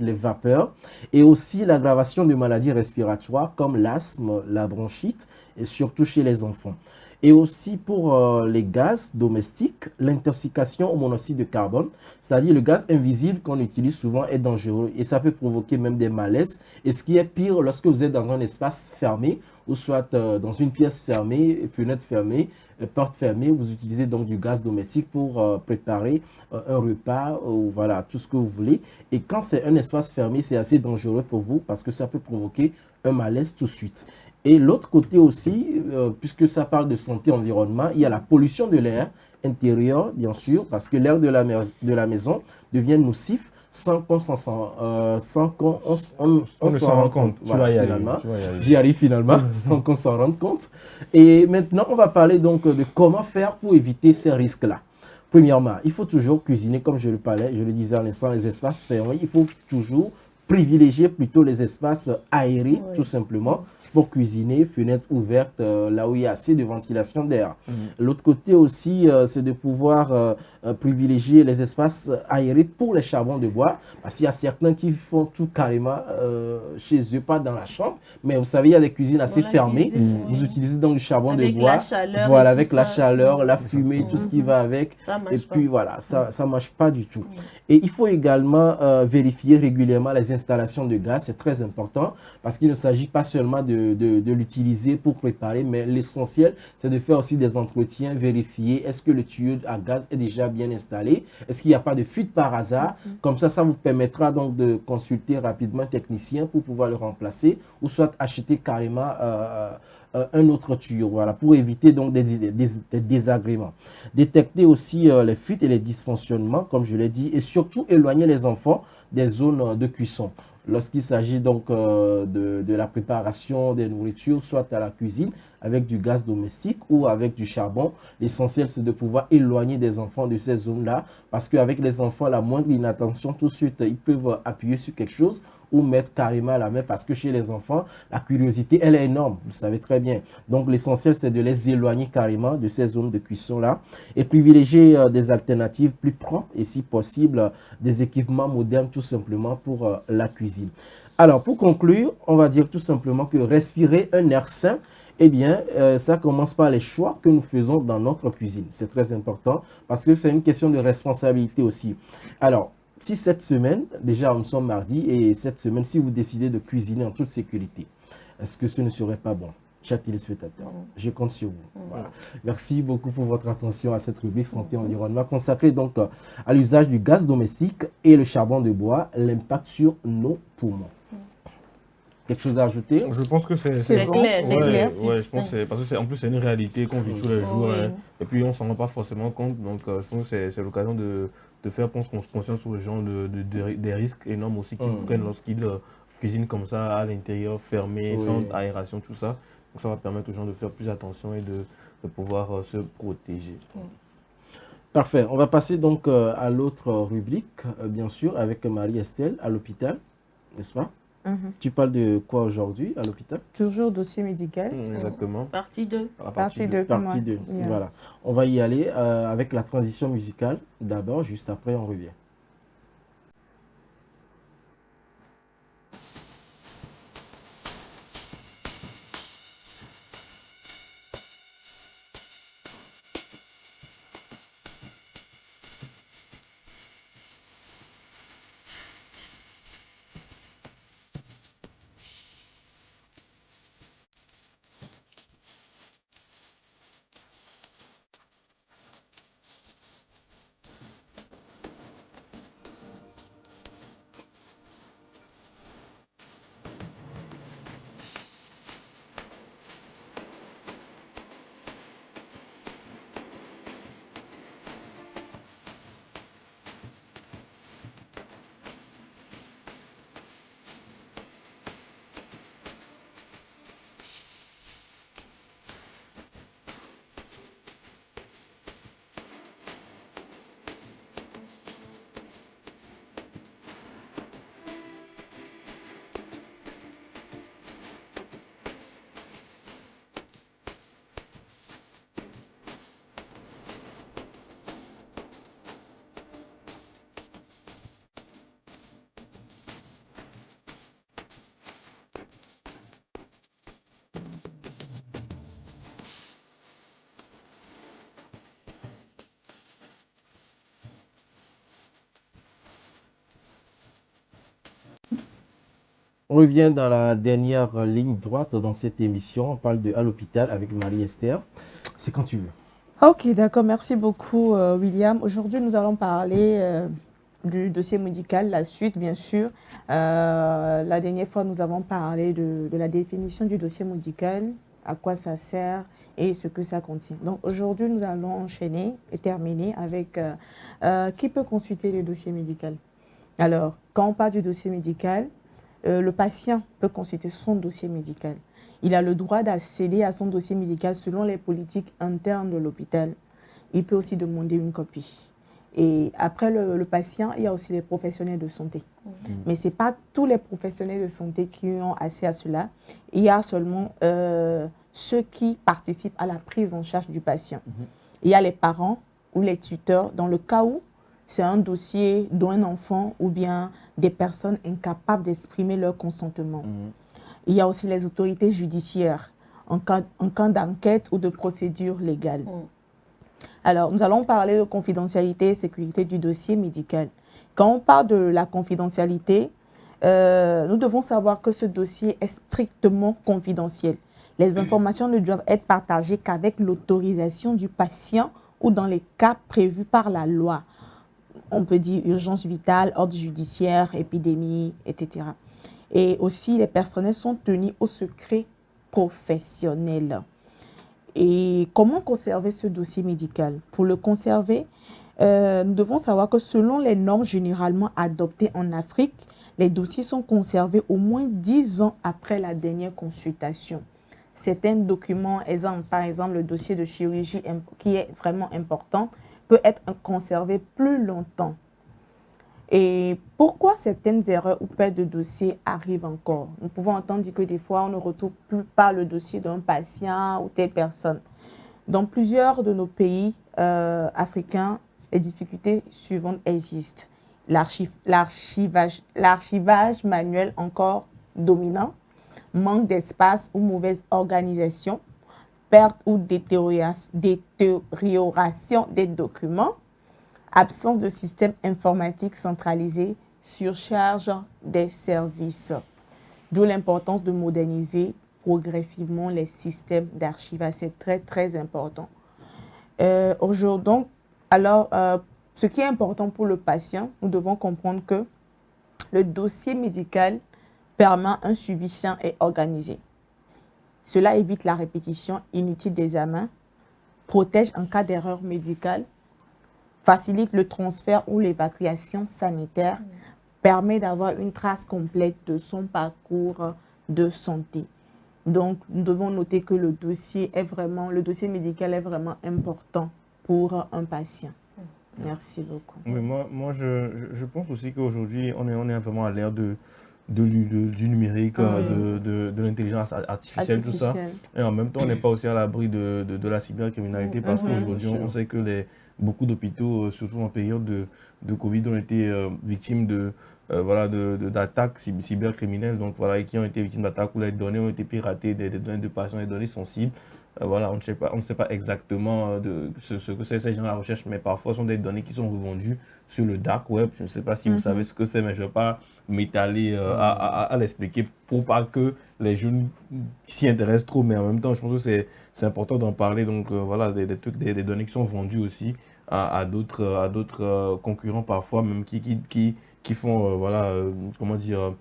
les vapeurs. Et aussi l'aggravation de maladies respiratoires comme l'asthme, la bronchite, et surtout chez les enfants. Et aussi pour les gaz domestiques, l'intoxication au monoxyde de carbone, c'est-à-dire le gaz invisible qu'on utilise souvent est dangereux et ça peut provoquer même des malaises. Et ce qui est pire, lorsque vous êtes dans un espace fermé ou soit dans une pièce fermée, fenêtre fermée, porte fermée, vous utilisez donc du gaz domestique pour préparer un repas ou voilà, tout ce que vous voulez. Et quand c'est un espace fermé, c'est assez dangereux pour vous parce que ça peut provoquer un malaise tout de suite. Et l'autre côté aussi, puisque ça parle de santé environnement, il y a la pollution de l'air intérieur, bien sûr, parce que l'air de la maison devient nocif sans qu'on s'en rende compte. Voilà, finalement. J'y arrive finalement, sans qu'on s'en rende compte. Et maintenant, on va parler donc de comment faire pour éviter ces risques-là. Premièrement, il faut toujours cuisiner, comme je le disais à l'instant, les espaces fermés. Il faut toujours privilégier plutôt les espaces aérés, tout simplement, pour cuisiner, fenêtre ouverte, là où il y a assez de ventilation d'air. L'autre côté aussi, c'est de pouvoir privilégier les espaces aérés pour les charbons de bois, parce qu'il y a certains qui font tout carrément chez eux, pas dans la chambre, mais vous savez, il y a des cuisines assez fermées. Vous utilisez donc du charbon de bois, voilà, avec la chaleur, la fumée, tout ce qui va avec, et puis voilà, ça ne marche pas du tout. Et il faut également vérifier régulièrement les installations de gaz, c'est très important, parce qu'il ne s'agit pas seulement de l'utiliser pour préparer, mais l'essentiel, c'est de faire aussi des entretiens, vérifier est-ce que le tuyau à gaz est déjà bien installé, est-ce qu'il n'y a pas de fuite par hasard. Comme ça vous permettra donc de consulter rapidement un technicien pour pouvoir le remplacer, ou soit acheter carrément un autre tuyau, voilà, pour éviter donc des désagréments. Détecter aussi les fuites et les dysfonctionnements, comme je l'ai dit, et surtout éloigner les enfants des zones de cuisson. Lorsqu'il s'agit donc de la préparation des nourritures, soit à la cuisine, avec du gaz domestique ou avec du charbon, l'essentiel c'est de pouvoir éloigner des enfants de ces zones-là, parce qu'avec les enfants, la moindre inattention, tout de suite, ils peuvent appuyer sur quelque chose ou mettre carrément la main, parce que chez les enfants, la curiosité, elle est énorme, vous le savez très bien. Donc l'essentiel, c'est de les éloigner carrément de ces zones de cuisson-là et privilégier des alternatives plus propres et si possible, des équipements modernes tout simplement pour la cuisine. Alors, pour conclure, on va dire tout simplement que respirer un air sain, eh bien, ça commence par les choix que nous faisons dans notre cuisine. C'est très important parce que c'est une question de responsabilité aussi. Alors, si cette semaine, déjà nous sommes mardi, et cette semaine, si vous décidez de cuisiner en toute sécurité, est-ce que ce ne serait pas bon, chers téléspectateurs? Je compte sur vous. Voilà. Merci beaucoup pour votre attention à cette rubrique Santé Environnement consacrée donc à l'usage du gaz domestique et le charbon de bois, l'impact sur nos poumons. Quelque chose à ajouter? Je pense que c'est bon. Clair. Ouais, je pense que parce que en plus c'est une réalité qu'on vit tous les jours, hein, et puis on s'en rend pas forcément compte. Donc je pense que c'est l'occasion de faire conscience aux gens des risques énormes aussi qu'ils prennent lorsqu'ils cuisinent comme ça à l'intérieur, fermé, sans aération, tout ça. Donc ça va permettre aux gens de faire plus attention et de pouvoir se protéger. Parfait. On va passer donc à l'autre rubrique, bien sûr, avec Marie-Estelle à l'hôpital, n'est-ce pas? Tu parles de quoi aujourd'hui à l'hôpital? Toujours dossier médical. Exactement. Partie 2. Partie 2. Partie 2. Voilà. On va y aller avec la transition musicale d'abord, juste après on revient. On revient dans la dernière ligne droite dans cette émission. On parle de À l'hôpital avec Marie-Esther. C'est quand tu veux. Ok, d'accord. Merci beaucoup, William. Aujourd'hui, nous allons parler du dossier médical, la suite, bien sûr. La dernière fois, nous avons parlé de la définition du dossier médical, à quoi ça sert et ce que ça contient. Donc, aujourd'hui, nous allons enchaîner et terminer avec qui peut consulter le dossier médical. Alors, quand on parle du dossier médical, le patient peut consulter son dossier médical. Il a le droit d'accéder à son dossier médical selon les politiques internes de l'hôpital. Il peut aussi demander une copie. Et après le patient, il y a aussi les professionnels de santé. Mais ce n'est pas tous les professionnels de santé qui ont accès à cela. Il y a seulement ceux qui participent à la prise en charge du patient. Il y a les parents ou les tuteurs dans le cas où c'est un dossier d'un enfant ou bien des personnes incapables d'exprimer leur consentement. Il y a aussi les autorités judiciaires en cas d'enquête ou de procédure légale. Alors, nous allons parler de confidentialité et sécurité du dossier médical. Quand on parle de la confidentialité, nous devons savoir que ce dossier est strictement confidentiel. Les informations ne doivent être partagées qu'avec l'autorisation du patient ou dans les cas prévus par la loi. On peut dire urgence vitale, ordre judiciaire, épidémie, etc. Et aussi, les personnels sont tenus au secret professionnel. Et comment conserver ce dossier médical? Pour le conserver, nous devons savoir que selon les normes généralement adoptées en Afrique, les dossiers sont conservés au moins 10 ans après la dernière consultation. Certains documents, par exemple le dossier de chirurgie qui est vraiment important, peut être conservé plus longtemps. Et pourquoi certaines erreurs ou pertes de dossier arrivent encore? Nous pouvons entendre dire que des fois, on ne retrouve plus pas le dossier d'un patient ou telle personne. Dans plusieurs de nos pays africains, les difficultés suivantes existent. L'archivage manuel encore dominant, manque d'espace ou mauvaise organisation, perte ou détérioration des documents, absence de système informatique centralisé, surcharge des services. D'où l'importance de moderniser progressivement les systèmes d'archivage. C'est très, très important. Aujourd'hui, ce qui est important pour le patient, nous devons comprendre que le dossier médical permet un suivi sain et organisé. Cela évite la répétition inutile des examens, protège en cas d'erreur médicale, facilite le transfert ou l'évacuation sanitaire, permet d'avoir une trace complète de son parcours de santé. Donc, nous devons noter que le dossier médical est vraiment important pour un patient. Merci beaucoup. Oui, moi je pense aussi qu'aujourd'hui, on est vraiment à l'ère du numérique, de l'intelligence artificielle, tout ça. Et en même temps, on n'est pas aussi à l'abri de la cybercriminalité parce qu'aujourd'hui, on sait que beaucoup d'hôpitaux, surtout en période de Covid, ont été victimes d'attaques cybercriminelles, donc voilà, qui ont été victimes d'attaques où les données ont été piratées, des données de patients, des données sensibles. Voilà, on ne sait pas exactement ce que c'est ces gens à la recherche, mais parfois ce sont des données qui sont revendues sur le dark web. Je ne sais pas si vous savez ce que c'est, mais je ne vais pas m'étaler à l'expliquer pour pas que les jeunes s'y intéressent trop, mais en même temps, je pense que c'est important d'en parler. Donc voilà, des données qui sont vendues aussi à d'autres concurrents parfois, même qui font, comment dire,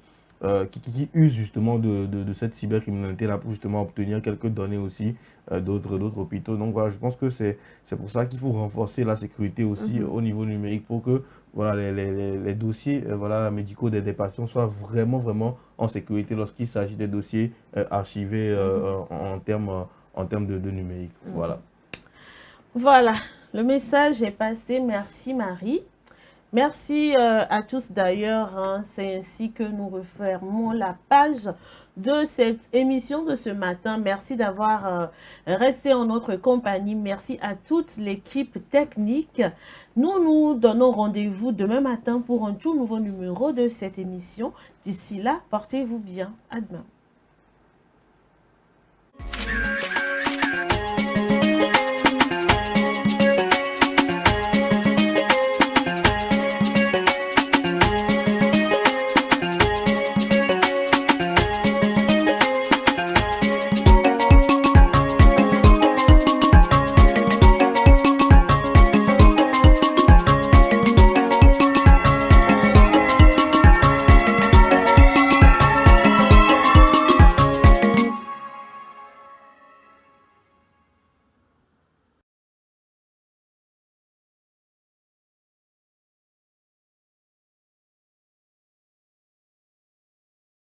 qui usent justement de cette cybercriminalité-là pour justement obtenir quelques données aussi d'autres hôpitaux. Donc voilà, je pense que c'est pour ça qu'il faut renforcer la sécurité aussi au niveau numérique pour que voilà, les dossiers médicaux des patients soient vraiment en sécurité lorsqu'il s'agit des dossiers archivés en termes de numérique. Voilà. Voilà, le message est passé. Merci Marie. Merci à tous d'ailleurs, c'est ainsi que nous refermons la page de cette émission de ce matin. Merci d'avoir resté en notre compagnie. Merci à toute l'équipe technique. Nous donnons rendez-vous demain matin pour un tout nouveau numéro de cette émission. D'ici là, portez-vous bien. À demain.